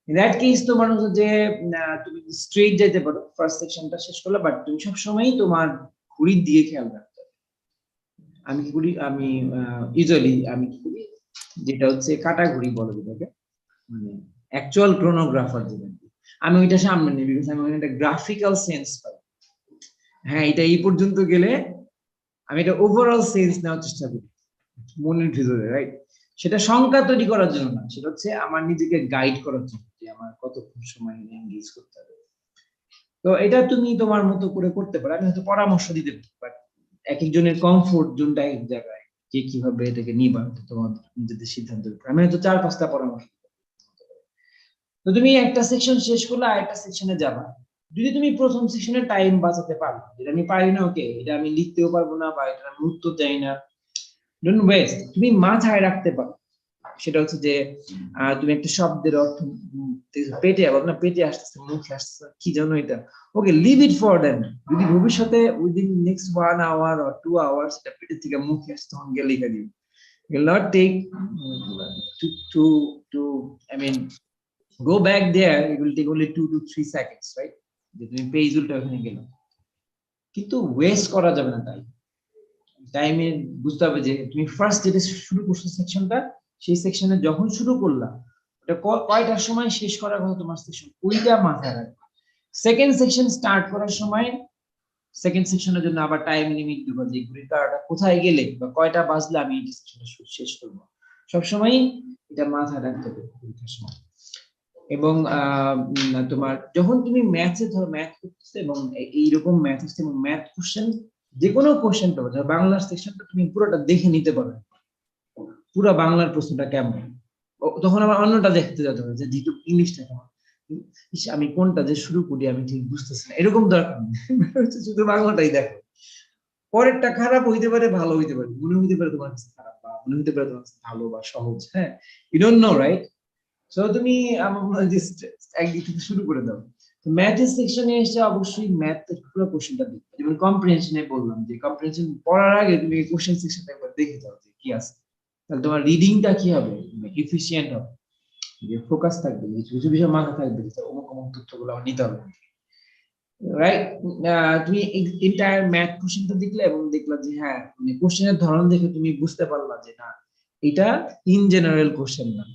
ইন দ্যাট কেস তোমার হচ্ছে যে তুমি স্ট্রেট যেতে পারো, ফার্স্ট সেকশনটা শেষ করলে, বাট তুমি সবসময় তোমার ঘড়ির দিকে খেয়াল রাখতে হবে। আমি কি করি, আমি ইউজুয়ালি আমি কি করি, যেটা হচ্ছে কাটা ঘড়ি বলে যেটাকে, মানে অ্যাকচুয়াল ক্রোনোগ্রাফার যেটা, আমি ওইটা সামনে নিই, বিকজ আমি ওখানে একটা গ্রাফিক্যাল সেন্স পাই। হ্যাঁ, এটা এই পর্যন্ত গেলে আমি এটা ওভারঅল সেন্স নেওয়ার চেষ্টা করি মনের ভিতরে, রাইট? সেটা সংখ্যা তৈরি করার জন্য না, সেটা হচ্ছে আমার নিজেকে গাইড করার জন্য যে আমার কতক্ষণ সময় এনগেজ করতে হবে। তো এটা তুমি তোমার মতো করে করতে পারো, আমি হয়তো পরামর্শ দিতে পারি, বাট এক একজনের কমফোর্ট জোনটা এক জায়গায়, কে কিভাবে এটাকে নিবা তোমার নিজেদের সিদ্ধান্তের উপর। আমি হয়তো 4-5টা পরামর্শ দিতে পারি। তো তুমি একটা সেকশন শেষ করলে আরেকটা সেকশনে যাবা, যদি তুমি প্রথম সেকশনে টাইম বাঁচাতে পারো, যেটা আমি পারি না, ওকে এটা আমি লিখতেও পারবো না বা এটা আমি উত্তর চাই না, ডোন্ট ওয়েস্ট, তুমি মাথায় রাখতে পারো। সেটা হচ্ছে যে তুমি একটা শব্দের অর্থ পেটে আবার না, পেটে আসতেছে, মুখে আসতেছে, কি জানো এটা, ওকে লিভ ইট ফর দেন। যদি ভবিষ্যতে within next 1 hour or 2 hours এটা পেটে থেকে মুখে আসতে, তখন গিয়ে লিখে দিও। will not take to I mean go back there, it will take only 2 to 3 seconds, right? যে তুমি পেজ উল্টা ওখানে গেলে, কিন্তু ওয়েস্ট করা যাবে না টাইমে। বুঝতে হবে যে তুমি ফার্স্ট যেটা শুরু করছো সেকশনটা, সেই সেকশনে যখন শুরু করলা ওটা কয়টার সময় শেষ করার কথা তোমার সেকশন, ওইটা মাথায় রাখবে। সেকেন্ড সেকশন স্টার্ট করার সময় সেকেন্ড সেকশনের জন্য আবার টাইম লিমিট দিব, যে ঘড়ির কাঁটাটা কোথায় গেলে বা কয়টা বাজলে আমি এই সেকশনটা শেষ করব, সবসময় এটা মাথায় রাখতে হবে পরীক্ষার সময়। এবং তোমার যখন তুমি ম্যাথে ধরো ম্যাথ করতেছে এবং এইরকম ম্যাথ হচ্ছে এবং ম্যাথ কোশ্চেন, যে কোনো কোশ্চেন পাবো, ধরো বাংলার সেকশনটা তুমি পুরোটা দেখে নিতে পারো, পুরো বাংলার প্রশ্নটা কেমন, তখন আবার অন্যটা দেখতে যেতে হবে যে যেহেতু ইংলিশটা কেমন, আমি কোনটা যে শুরু করি আমি ঠিক বুঝতেছি না, এরকম দরকার নেই, শুধু বাংলাটাই দেখো। পরেরটা খারাপ হইতে পারে, ভালো হইতে পারে, মনে হইতে পারে তোমার কাছে খারাপ, বা মনে হইতে পারে তোমার কাছে ভালো বা সহজ। হ্যাঁ, you don't know, right? So তুমি আমার মনে হয় যে একদিক থেকে শুরু করে দাও। তো ম্যাথের সেকশনে এসে অবশ্যই ম্যাথের পুরো কোশ্চেনটা দেখবে, যেমন কম্প্রিহেনশনে বললাম যে কম্প্রিহেনশন পড়ার আগে তুমি কোশ্চেন সেকশনটা একবার দেখে দাও যে কি আছে, তাহলে তোমার রিডিংটা কি হবে, এফিশিয়েন্ট হবে, যে ফোকাস থাকবে, কিছু বিষয় মাথা থাকবে যে অমুক অমুক তথ্যগুলো আমার নিতে হবে, রাইট? তুমি এন্টায়ার ম্যাথ কোশ্চেনটা দেখলে এবং দেখলা যে হ্যাঁ, মানে কোশ্চেনের ধরন দেখে তুমি বুঝতে পারলা যে না, এটা ইন জেনারেল কোশ্চেন না,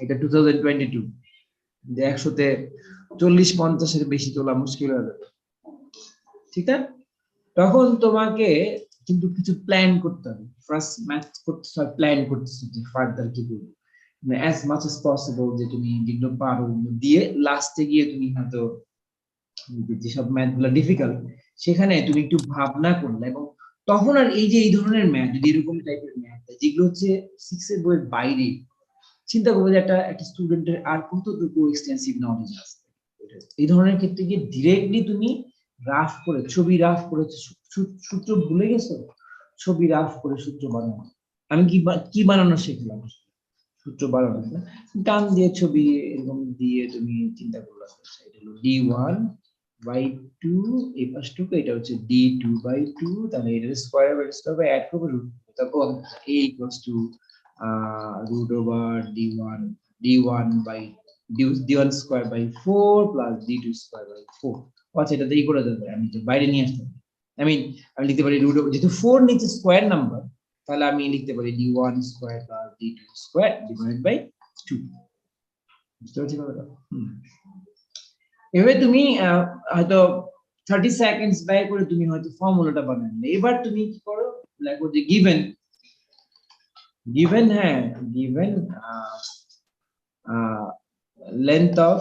এটা 2022, যে 100-তে 40-50-এর বেশি তোলা মুশকিল হয়ে যাবে, ঠিক আছে? তখন তোমাকে কিন্তু কিছু প্ল্যান করতে হবে। ফার্স্ট ম্যাথ করতে হয়, প্ল্যান করতেছে যে ফার্দার কি করবে, মানে অ্যাজ মাচ অ্যাজ পসিবল যে তুমি যেগুলো পারো দিয়ে লাস্টে গিয়ে তুমি হয়তো যেসব ম্যাথ গুলো ডিফিকাল্ট সেখানে তুমি একটু ভাবনা করলে, এবং তখন আর এই যে এই ধরনের ম্যাথ, যদি এরকম টাইপের ম্যাথ যেগুলো হচ্ছে 6 এর বইয়ের বাইরে, চিন্তা করবো যে একটা স্টুডেন্টের আর কতটুকু এক্সটেন্সিভ নলেজ আছে, এই ধরনের ক্ষেত্রে গিয়ে ডিরেক্টলি তুমি রাফ করে ছবি রাফ করে সূত্র ভুলে গেছো, ছবি রাফ করে সূত্র বানানো। আমি কি বানানো শিখলাম, সূত্র বানানো না, টান দিয়ে ছবি এরকম দিয়ে তুমি চিন্তা করলে এটা হলো d1/2, এই পাশটুকু এটা হচ্ছে d2/2, তাহলে এটা স্কয়ার বাই অ্যাড করবে রুট, তারপর a equals to root over d1 square by 4 plus d2 square by 4। আচ্ছা, এটা দিয়ে করে দেবে, আমি তো বাইরে নিয়ে আসতে আমি লিখতে পারি রুট, যেহেতু 4 নিচে স্কয়ার নাম্বার, তাহলে আমি লিখতে পারি d1 square plus d2 square divided by 2। বুঝতে পারছি কথাটা? এভাবে তুমি হয়তো 30 সেকেন্ডস ব্যয় করে তুমি হয়তো ফর্মুলাটা বানালে। এবার তুমি কি করো, লেখো যে given হ্যাঁ, given length of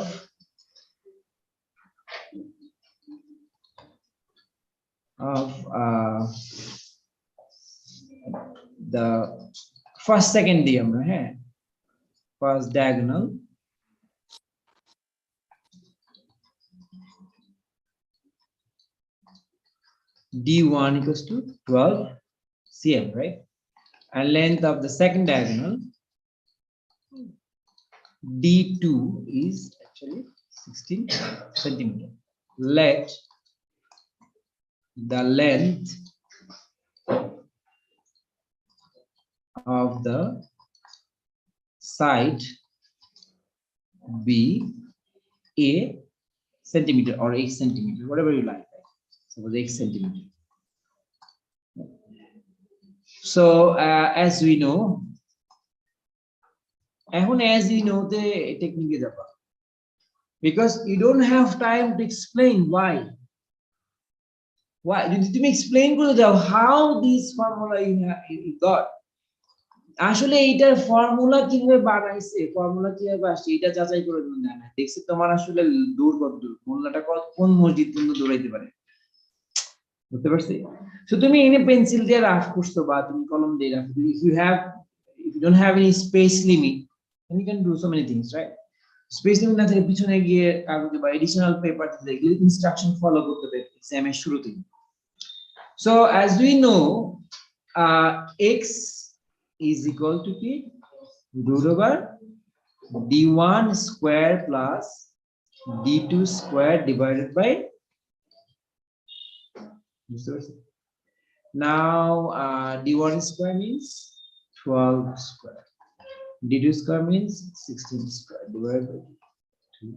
the first second দিয়ে আমরা, হ্যাঁ, first diagonal D1 equals to 12 cm, right? And length of the second diagonal D2 is actually 16 centimeter. Let the length of the side be a centimeter or 8 centimeter, whatever you like. Suppose 8 centimeter. So as we know, the technique is about, because you don't have time to explain why. Did you explain how this formula you got? আসলে এইটার formula কিভাবে বানাইছে, formula কিভাবে আসছে এটা যাচাই করে দেন না, দেখছি তোমার আসলে দূর কত দূর, মোল্লাটা কোন মসজিদ পর্যন্ত দৌড়াইতে পারে, বুঝতে পারছি? সো তুমি এনে পেন্সিল দিয়ে রাফ করছো বা তুমি কলম দিয়ে rough, if you don't have any space limit then you can do so many things, right? Space limit না থাকে পিছনে গিয়ে কাগজে বা এডিশনাল পেপার দিয়ে ইনস্ট্রাকশন ফলো করতে হবে এক্সামের শুরুতেই। So as we know, x is equal to p root over d1 square plus d2 square divided by, now d1 square means 12 square, d2 square means 16 square divided by 2.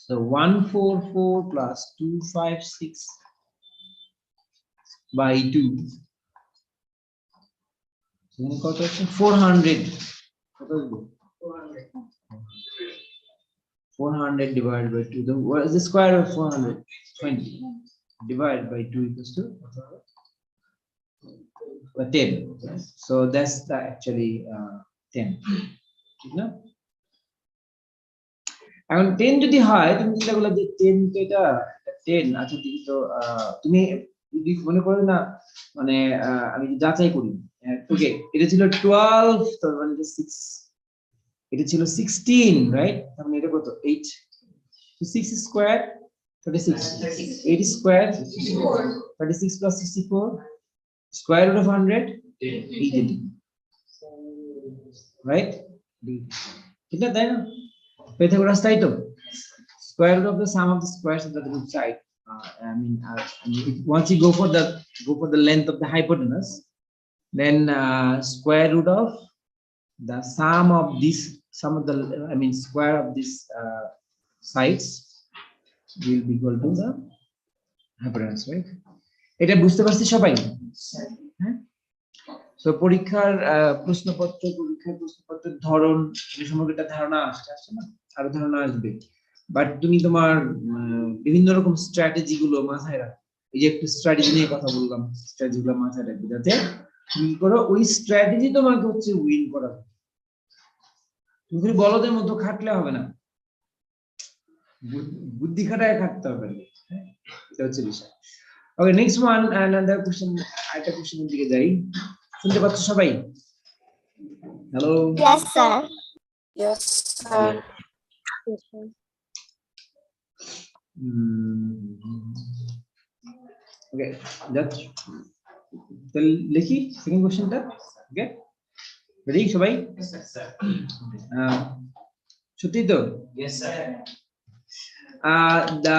So 144 plus 256 by 2. 400. 400 divided by 2. What is the square of 400? 20. Divided by 2 equals to 10. So that's actually 10. No? এখন 10 যদি হয়, তুমি চিন্তা করলে যে 10 তো এটা 10 আচ্ছা ঠিক, তো তুমি যদি মনে করো না, মানে আমি যাচাই করি, ওকে এটা ছিল 12, তো মানে 6, এটা ছিল 16, রাইট? তাহলে এটা কত? 8, so 6 square 36, 8 square 36 plus 64, square root of 100 8, right? ঠিক না, তাই না? Pythagoras তাই তো, square root of the sum of the squares of the group side. I mean, once you go for the length of the hypotenuse, then square root of the sum of the square of these sides will be equal to the hypotenuse, right? এটা বুঝতে পারছি সবাই? হ্যাঁ, so পরীক্ষার প্রশ্নপত্রের ধরন এই সম্পর্কে একটা ধারণা আসছে না, আরো ধারণা আসবে, বাট তুমি তোমার বিভিন্ন রকম স্ট্র্যাটেজি গুলো মাথায় রাখো। এই যে একটা স্ট্র্যাটেজি নিয়ে কথা বললাম, স্ট্র্যাটেজি গুলো মাথায় রাখবে যাতে তুমি করো ওই স্ট্র্যাটেজি তোমাকে হচ্ছে উইন করাবে। তুমি বলদের মতো খাটলে হবে না, বুদ্ধি খাটায় খাটতে হবে, এটা হচ্ছে বিষয়। ওকে, নেক্সট ওয়ান, অ্যানাদার কোশ্চেন, আরেকটা কোশ্চেনের দিকে যাই। শুনতে পাচ্ছ সবাই? Hello? Yes, sir. Yes, sir. ওকে, জাস্ট তাহলে লিখি সেকেন্ড কোশ্চেনটা। ওকে, রেডি সবাই? সত্যি তো? Yes, sir. The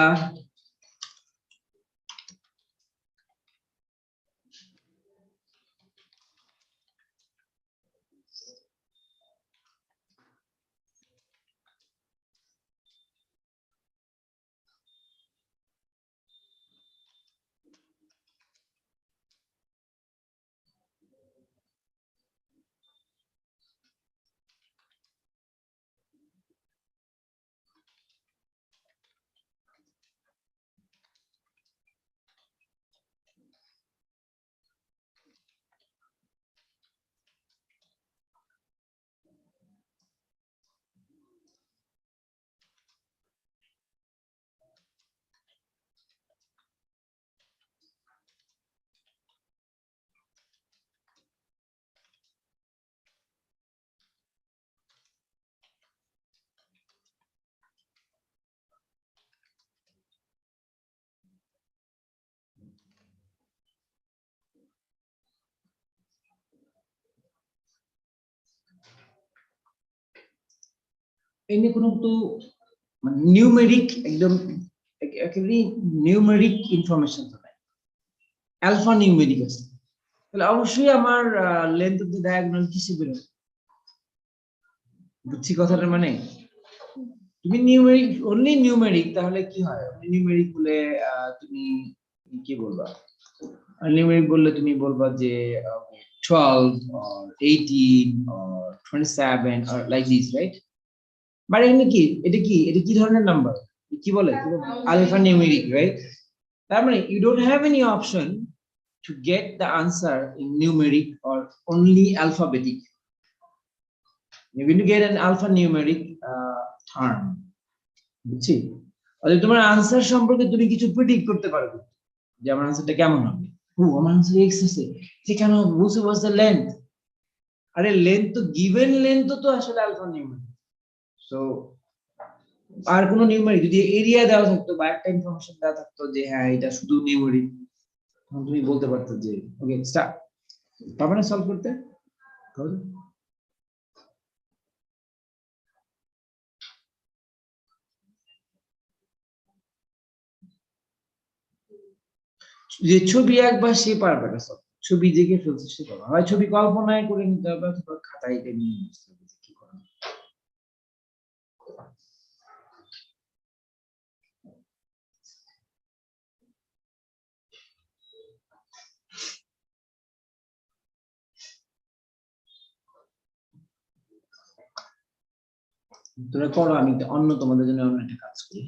এনে কোনো তো মানে নিউমেরিক একদম একেবারে নিউমেরিক ইনফরমেশন তো নাই, অ্যালফা নিউমেরিক আছে, তাহলে অবশ্যই আমার লেন্থ অফ দ্য ডায়াগোনাল কিসে বেরোবে? বুঝছি কথাটা, মানে তুমি নিউমেরিক অনলি নিউমেরিক, তাহলে কি হয় নিউমেরিক বলে তুমি কি বলবা? নিউমেরিক বললে তুমি বলবা যে 12 or 18 or 27 or like this, right? But এখানে কি এটা কি ধরনের নাম্বার, কি বলে আলফা নিউমেরিক, রাইট? তার মানে you don't have any option to get the answer in numeric or only alphabetic. You're going to get an alphanumeric term. বুঝছি? অতএব তোমার আনসার সম্পর্কে তুমি কিছু প্রেডিক্ট করতে পারবে যে আমার আনসারটা কেমন হবে। ও আমার আনসার x আছে, সে কেন হবে? what's the length? আরে লেন্থ তো গিভেন লেন্থ তো আসলে আলফানিউমেরিক। সো আর কোনো নিউমেরিক যদি এরিয়া দেওয়া থাকতো বা একটা ইনফরমেশন দেওয়া থাকতো যে হ্যাঁ এটা শুধু নিউমেরিক, তখন তুমি বলতে পারতো যে ওকে স্টার্ট, পারবে না সলভ করতে? যে ছবি একবার সে পারবে না সব, ছবি দেখে ফেলছে সে পারবে, হয় ছবি কল্পনায় করে নিতে হবে অথবা খাতায় এটা নিয়ে নিতে হবে কি করা। তোরা করো, আমি অন্য তোমাদের জন্য অন্য একটা কাজ করি।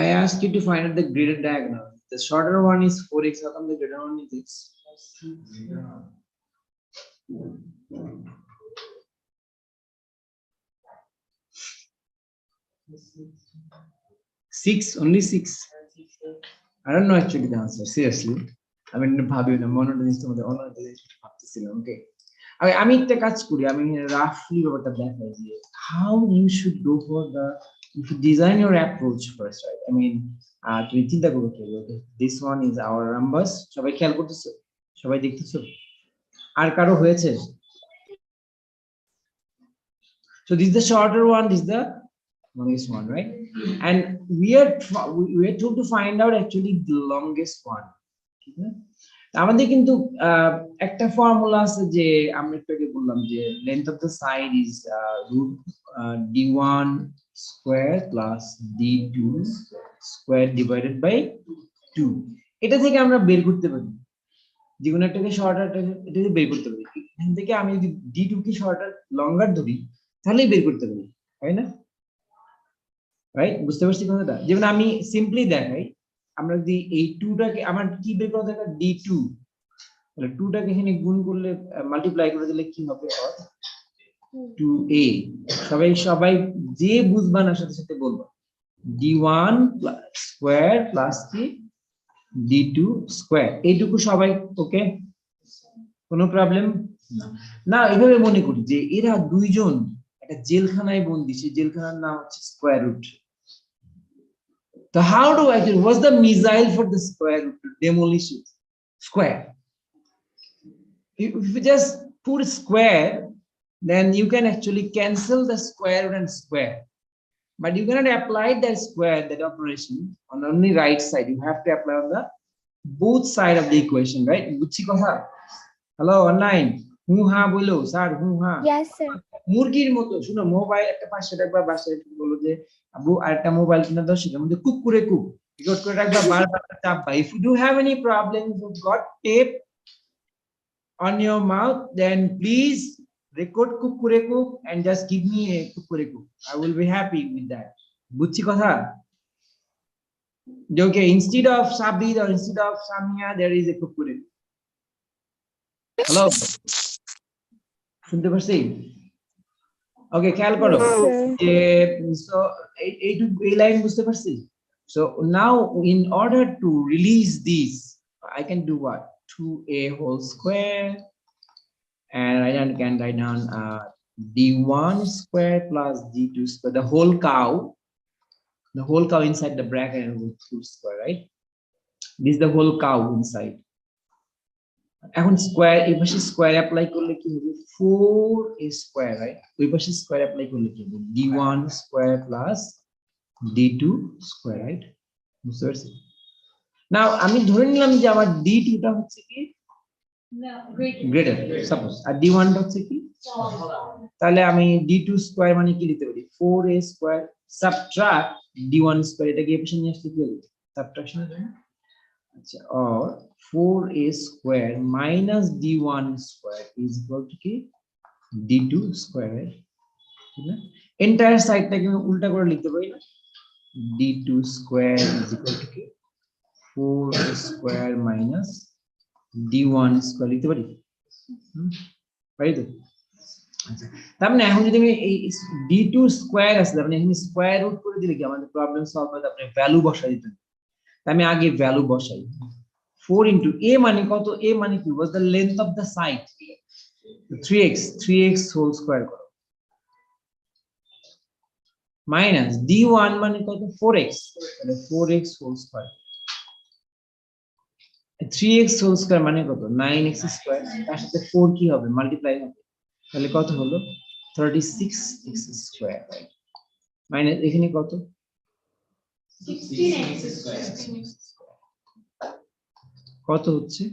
I asked you to find out the graded diagonal. The shorter one is 4x, how come the greater one is x? 6, only 6. I don't know actually the answer, seriously. I mean, ভাবি না মনে জিনিস তোমাদের অন্য জিনিস ভাবতেছিলাম। ওকে, আমি একটা কাজ করি, আমি রাফলি ব্যাপারটা দেখাই যে how you should go for the, you should design your approach first, right? I mean, তুমি চিন্তা করো কি, ওকে this one is our numbers, সবাই খেয়াল করতেছো, সবাই দেখতেছো, আর কারো হয়েছে? So this is the shorter one, this is the longest one, right? And we are told to find out actually the longest one. ঠিক আছে, আমাদের কিন্তু একটা ফর্মুলা আছে যে আমরা একটু আগে বললাম যে length of the side is root d1 square plus d2 square divided by 2। এটা থেকে আমরা বের করতে পারি যে কোনো একটাকে শর্টার, এটা থেকে বের করতে পারি। এখান থেকে আমি যদি d2 কে শর্টার লঙ্গার ধরি তাহলেই বের করতে পারি, তাই না? রাইট, বুঝতে পারছি কথাটা? যেমন আমি সিম্পলি দেখাই, আমরা যদি এই 2 টাকে আমার কি বের করা দরকার d2 তাহলে 2 টাকে এখানে গুণ করলে মাল্টিপ্লাই করে দিলে কি হবে 2a সবাই যে বুঝবা না সাথে সাথে বলবো d1 স্কয়ার প্লাস কি d2 স্কয়ার এইটুকু সবাই ওকে কোনো প্রবলেম না এভাবে মনে করি যে এরা দুইজন একটা জেলখানায় বন্দী সেই জেলখানার নাম হচ্ছে square root So how do I do? What's the missile for the square root to demolish it? Square. If you just put square, then you can actually cancel the square root and square. But you cannot apply that square, that operation on only right side. You have to apply on the both side of the equation, right? Hello, online. Hu ha bolo, sir. Hu ha. Yes, sir. মুরগির মতো শুনো mobile একটা 500 টাকা বাসায় বলো যে আবু আরেকটা mobile কিনা দাও সেটার মধ্যে কুক করে কুক রেকর্ড করে রাখবা বারবার চাপবা if you do have any problem if you've got tape on your mouth then please record cook করে cook and just give me a cook করে cook I will be happy with that বুঝছি কথা okay instead of Sabir or instead of Samia there is a cook করে hello শুনতে পারছি Okay, খেয়াল করো যে so এই লাইন বুঝতে পারছি so now in order to release these I can do what 2a whole square and I can write down d1 square plus d2 square the whole cow inside the bracket and with 2 square right this is the whole cow inside এখন square এই পাশে square apply করলে কি হবে 4a square right ওই পাশে square apply করলে কি হবে d1 square plus d2 square right বুঝতে পারছি নাও আমি ধরে নিলাম যে আমার d2 টা হচ্ছে কি গ্রেটার সাপোজ আর d1 টা হচ্ছে কি তাহলে আমি d2 স্কয়ার মানে কি লিখতে পারি 4a square subtract d1 square এটা কি এই পাশে নিয়ে আসলে কি হবে সাবট্রাকশন হবে or 4a square minus d1 square is equal to d2 square right entire side টাকে উল্টা করে লিখতে পারি না d2 square is equal to 4a square minus d1 square লিখতে পারি পারি তো আচ্ছা তার মানে এখন যদি আমি এই d2 square আছে তার মানে এখানে স্কয়ার রুট করে দিলে কি আমাদের প্রবলেম সলভ হবে আপনি ভ্যালু বসাই দিতে আমি আগে ভ্যালু বসাই 4 into a মানে কত a মানে কি was the length of the side 3x whole square করো minus d1 মানে কত 4x তাহলে 4x whole square 3x whole square মানে কত 9x square তার সাথে 4 কি হবে মাল্টিপ্লাই হবে তাহলে কত হলো 36x square রাইট মাইনাস এখানে কত 16x square কত হচ্ছে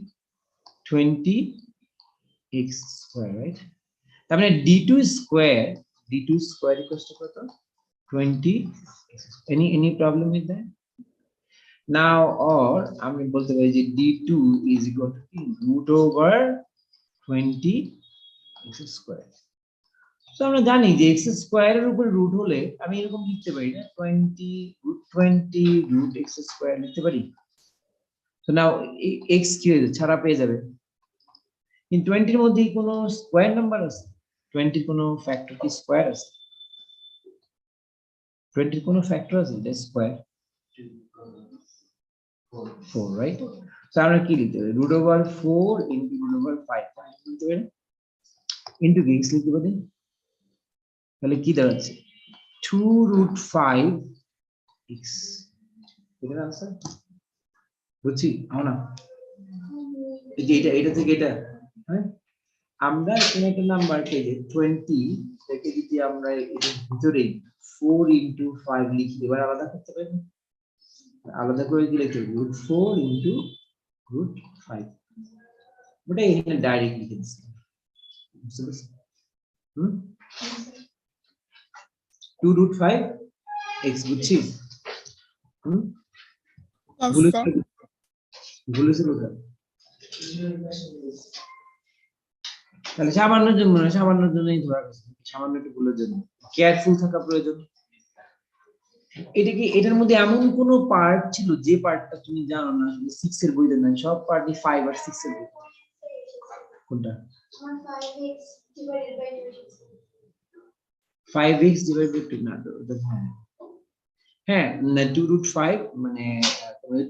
20x square right তার মানে d2 square equals to কত 20 any problem with that now or আমি বলতে পারি যে d2 is equal to root over 20x square so আমরা জানি যে x square এর উপর রুট হলে আমি এরকম লিখতে পারি না 20 root x square লিখতে পারি so now x কি ছাড়া পেয়ে যাবে in 20 এর মধ্যে কোনো স্কয়ার নাম্বার আছে 20 এর কোনো ফ্যাক্টর কি স্কয়ার আছে 20 এর কোনো ফ্যাক্টর আছে এটা স্কয়ার 4 রাইট so আমরা কি লিখতে পারি root over 4 into root over 5 লিখতে পারি into x লিখতে পারি তাহলে কি দাঁড়াচ্ছে 2 root 5 x এটার आंसर বুঝছি না এটা থেকে এটা হ্যাঁ আমরা এখানে একটা নাম্বার পেলে 20 থেকে যদি আমরা এর ভিতরে 4 into 5 লিখি এবার আলাদা করতে পারি আলাদা করে দিলে কি √4 into √5 ওটা এখানে ডাইরেক্ট লিখে দিচ্ছি বুঝতে পারছেন 2 √5 x বুঝছি বলেছিল তাহলে সামান্য জন্যই ধরা গেছে সামান্য একটু ভুলের জন্য কেয়ারফুল থাকা প্রয়োজন এটা কি এটার মধ্যে এমন কোন পার্ট ছিল যে পার্টটা তুমি জানো না, আসলে 6 এর বইতে নাই, সব পার্টই 5 আর 6 এর বইতে। কোনটা? 5x divided by 2 না তো এটা হ্যাঁ না 2√5 মানে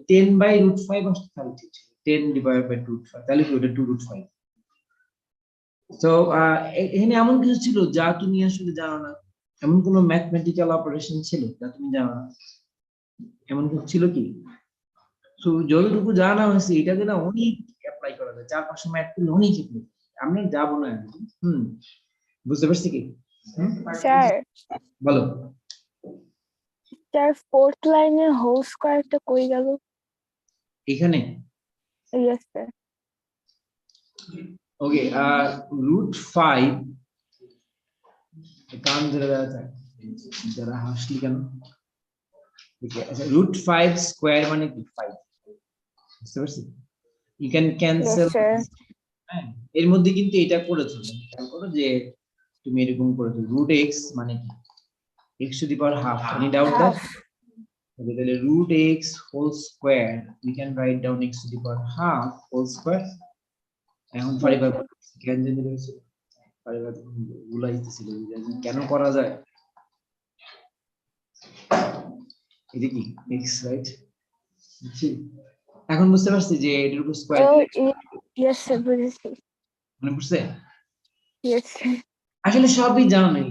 10/√5 আসলে তাহলে ঠিক ছিল 10 divided by 2√5 তাহলে কি ওটা 2√5। তো এখানে এমন কিছু ছিল যা তুমি আসলে জানো না, এমন কোন ম্যাথমেটিক্যাল অপারেশন ছিল যা তুমি জানো না, এমন কিছু ছিল কি? তো যতটুকু জানা হয়েছে এটাকে না অনেক অ্যাপ্লাই করা যায়, 4-5 ম্যাথ করলে অনেক অ্যাপ্লাই। আমি যাবো না এখন। বুঝতে পারছি কি? স্যার বলো। স্যার ফোর্থ লাইনের হোল স্কয়ারটা কই গেল? এখানে ইয়েস স্যার। ওকে √5 কান ধরে দাঁড়াতে যারা হাসলি কেন? ওকে আচ্ছা √5 স্কয়ার মানে কি 5, বুঝতে পারছি? You can yes cancel. Sir. হ্যাঁ এর মধ্যে কিন্তু এটা করেছো, খেয়াল করো যে তুমি এরকম করেছো √x মানে কি x⁻²। Any doubt that? Half. Okay, তাহলে √x whole square we can write down x⁻² whole square. এখন পরিবার জ্ঞান জেনে রয়েছে, পরিবার ভুলাইতেছিল কেন করা যায়, এটা কি x রাইট? এখন বুঝতে পারছি যে এটার উপর স্কয়ার ও দিলে ইয়েস স্যার বুঝেছি। মনে পড়ছে? Yes sir. আসলে সবই জানো নাই,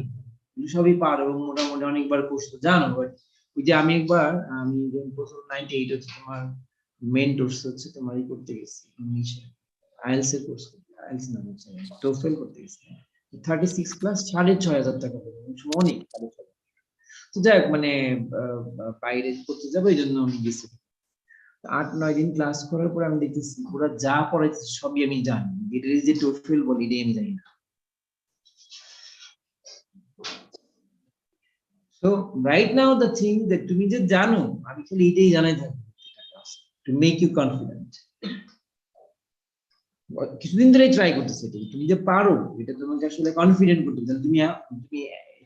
সবই পারো এবং মোটামুটি অনেকবার করছো জানো, বাট ওই যে আমি একবার আমি যখন প্রথম 98 হচ্ছে তোমার মেন্টরস হচ্ছে তোমার করতে গেছি ইংলিশে, আইএলস এর কোর্স করতে, আইএলস না হচ্ছে টোফেল করতে গেছি 36 ক্লাস 6,500 টাকা করে, অনেক 6,500। তো যাই হোক মানে বাইরে করতে যাবো এই জন্য আমি গেছি। 8-9 দিন ক্লাস করার পর আমি দেখতেছি ওরা যা পড়াইছে সবই আমি জানি, এটা যে টোফেল বলি এটা আমি জানি না। So right now the thing that তুমি যে জানো আমি খালি এটাই জানাই থাকি to make you confident। কিছুদিন ধরে ট্রাই করতেছি এটা, তুমি যে পারো এটা তোমাকে আসলে কনফিডেন্ট করতে হবে। তুমি তুমি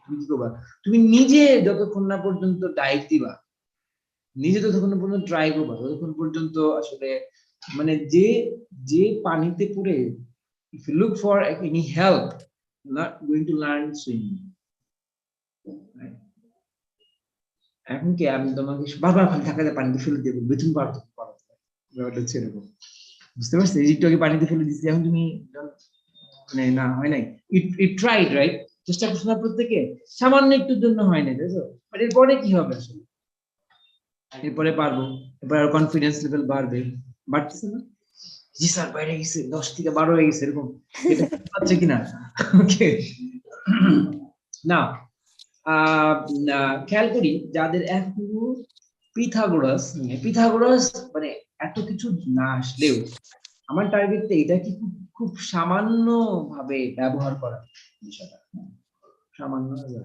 তুমি কি করবা, তুমি নিজে যতক্ষণ না পর্যন্ত ডাইভ দিবা, নিজে ততক্ষণ পর্যন্ত ট্রাই করবা, ততক্ষণ পর্যন্ত আসলে মানে যে যে পানিতে পড়ে if you look for any help you're not going to learn swimming, right? এখন কি আমি তোমাকে বারবার খালি ধাক্কাতে পানিতে ফেলে দেবো তুমি পারো ব্যাপারটা হচ্ছে এরকম, বুঝতে পারছি? একটু আগে পানিতে ফেলে দিচ্ছি, এখন তুমি মানে না হয় নাই, ইট ট্রাইড রাইট, চেষ্টা করছো না প্রত্যেকে, সামান্য একটুর জন্য হয় না, তাই তো? বাট এরপরে কি হবে আসলে, এরপরে পারবো, এরপর আর কনফিডেন্স লেভেল বাড়বে, বাড়তেছে না? জি স্যার বাইরে গেছে 10 থেকে 12 হয়ে গেছে এরকম, এটা হচ্ছে কিনা? ওকে না খেয়াল করি যাদের এখনো পিথাগোরাস মানে এত কিছু না আসলেও আমার টার্গেটটা এটা কি খুব খুব সামান্য ভাবে ব্যবহার করা বিষয়টা, সামান্য ভাবে।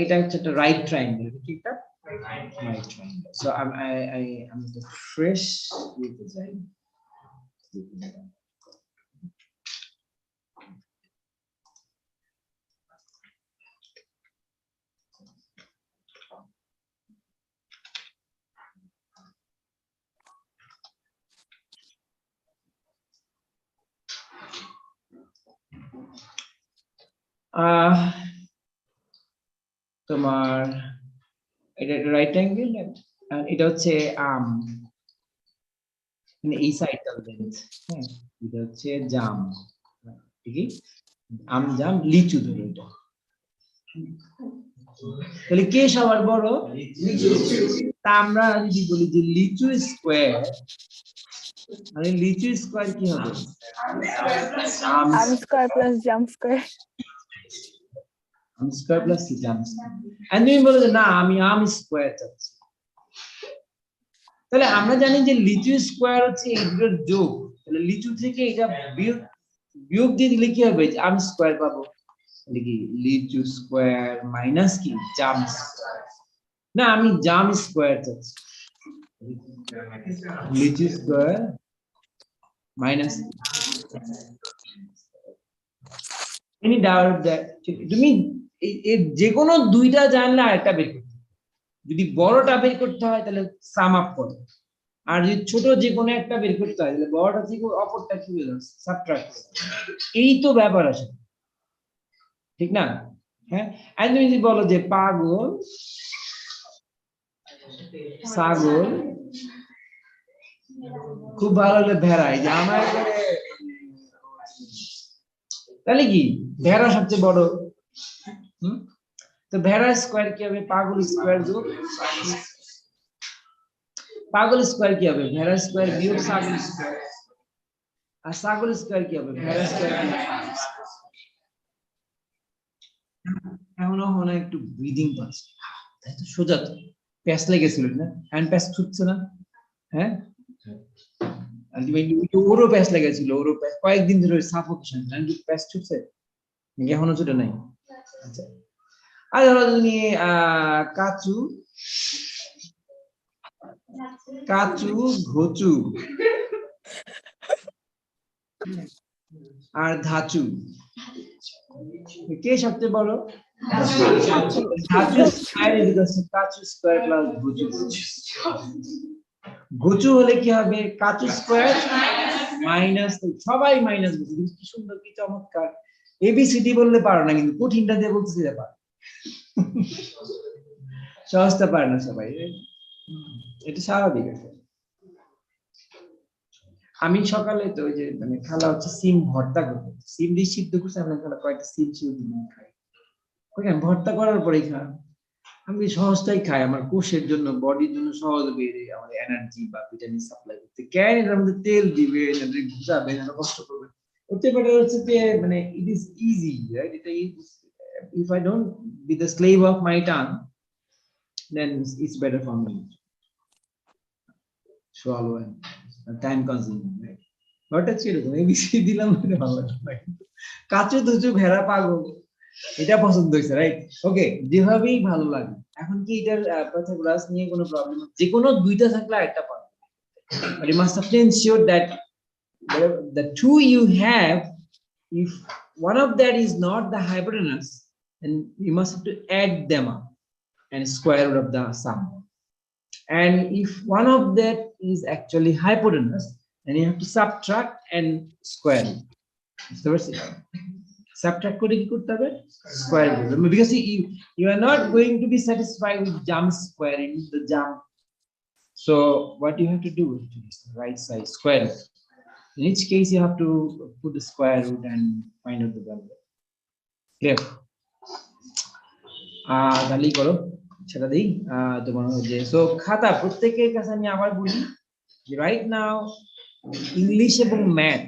এটা হচ্ছে একটা রাইট ট্রায়াঙ্গেল, ঠিক আছে? Right triangle. সো আমি তো ফ্রেশ দিতে চাই। তোমার এটা রাইট অ্যাঙ্গেল, এটা হচ্ছে মানে এই সাইডটা লেন্থ, হ্যাঁ এটা হচ্ছে জাম, ঠিকই জাম লিচু ধরে এটা, তাহলে কে সবার বড়? তা আমরা যদি বলি যে লিচু স্কোয়ার, মানে লিচু স্কোয়ার কি হবে? Arm square plus jump square. Arm square plus jump square. আর তুমি বলো যে না আমি আর্ম স্কয়ার চাচ্ছি, তাহলে আমরা জানি যে লিচু স্কয়ার হচ্ছে এই দুটোর যোগ, তাহলে লিচু থেকে এটা বিয়োগ দিয়ে দিলে কি হবে? আর্ম স্কয়ার পাবো, তাহলে কি লিচু স্কয়ার মাইনাস কি জাম স্কয়ার, না আমি জাম স্কয়ার চাচ্ছি, লিচু square minus any doubt that তুমি যে কোনো দুইটা জানলে আরেকটা বের করতে, যদি বড়টা বের করতে হয় তাহলে সাম আপ করো, আর যদি ছোট যে কোনো একটা বের করতে হয় তাহলে বড়টা থেকে অপরটা কি হলো সাবট্রাক্ট। এই তো ব্যাপার আছে, ঠিক না? হ্যাঁ, আর তুমি যদি বলো যে পাগল ছাগল খুব ভালো হলে ভেড়া, এই যে আমার এবারে তাহলে কি ভেড়া সবচেয়ে বড়। তো ভেড়া স্কোয়ার কি হবে? পাগল স্কোয়ার যোগ পাগল স্কোয়ার কি হবে? ভেড়া স্কোয়ার বিয়োগ ছাগল স্কোয়ার। আর ছাগল স্কোয়ার কি হবে? ভেড়া স্কোয়ার। এখনো মনে হয় একটু ব্রিদিং পাচ্ছে, তাই তো সোজা তো প্যাস লেগেছিল না, হ্যান্ড প্যাস ছুটছে না। হ্যাঁ, আলটিমেটলি ওরও প্যাস লেগেছিল, ওরও প্যাস কয়েকদিন ধরে সাফোকেশন, প্যাস ছুটছে নাকি এখনো ছুটে নাই? আচ্ছা, আর ধরো তুমি কাচু কাচু ঘচু আর ধাচু, কে সবচেয়ে বড়? ধাচু স্কয়ার ইকুয়াল টু কাচু স্কয়ার প্লাস ঘচু। ঘচু হলে কি হবে? কাচু স্কয়ার মাইনাস, সবাই মাইনাস ঘচু। কি সুন্দর, কি চমৎকার। এবিসিডি বললে পারো না, কিন্তু কঠিনটা দিয়ে বলতেছি ব্যাপার, সহজটা পারে না সবাই, এটা স্বাভাবিক। আমি সকালে তো ওই যে মানে খালা হচ্ছে সিম ভর্তা করতে, সিম দিয়ে সিদ্ধ করছে, আমরা খালা কয়েকটা সিম খাই, ওইখানে ভর্তা করার পরে খাই। আমি সহজটাই খাই, আমার কোষের জন্য, বডির জন্য সহজ বেড়ে আমাদের এনার্জি বা ভিটামিন সাপ্লাই করতে। কেন এর মধ্যে তেল দিবে, ঘুষাবে, কষ্ট করবে, হতে পারে হচ্ছে যে মানে ইট ইজ ইজি, রাইট? এটা if I don't be the slave of my tongue, then it's better for me. Swallow and time consuming, right? ওটা ছিল এবিসি দিলাম, ভালো লাগে। কাচু দুচু ভেড়া পাগল, এটা পছন্দ হয়েছে, রাইট? ওকে, যেভাবেই ভালো লাগে। এখন কি এটার প্যাথাগোরাস নিয়ে কোনো প্রবলেম? যে কোনো দুইটা থাকলে একটা পাবে, but you must have to ensure that the two you have, if one of that is not the hypotenuse, then you must have to add them up and square root of the sum. And if one of that is actually hypotenuse, then you have to subtract and square it. So subtract করে কি করতে হবে? Square করতে হবে, because you are not going to be satisfied with jump squaring the jump. So what you have to do is right side square root. In each case you have to put the square root and find out the value. Clear? তাহলেই করো সেটা দিই তোমার যে so খাতা প্রত্যেকের কাছে আমি আবার বলি যে রাইট নাও ইংলিশ এবং ম্যাথ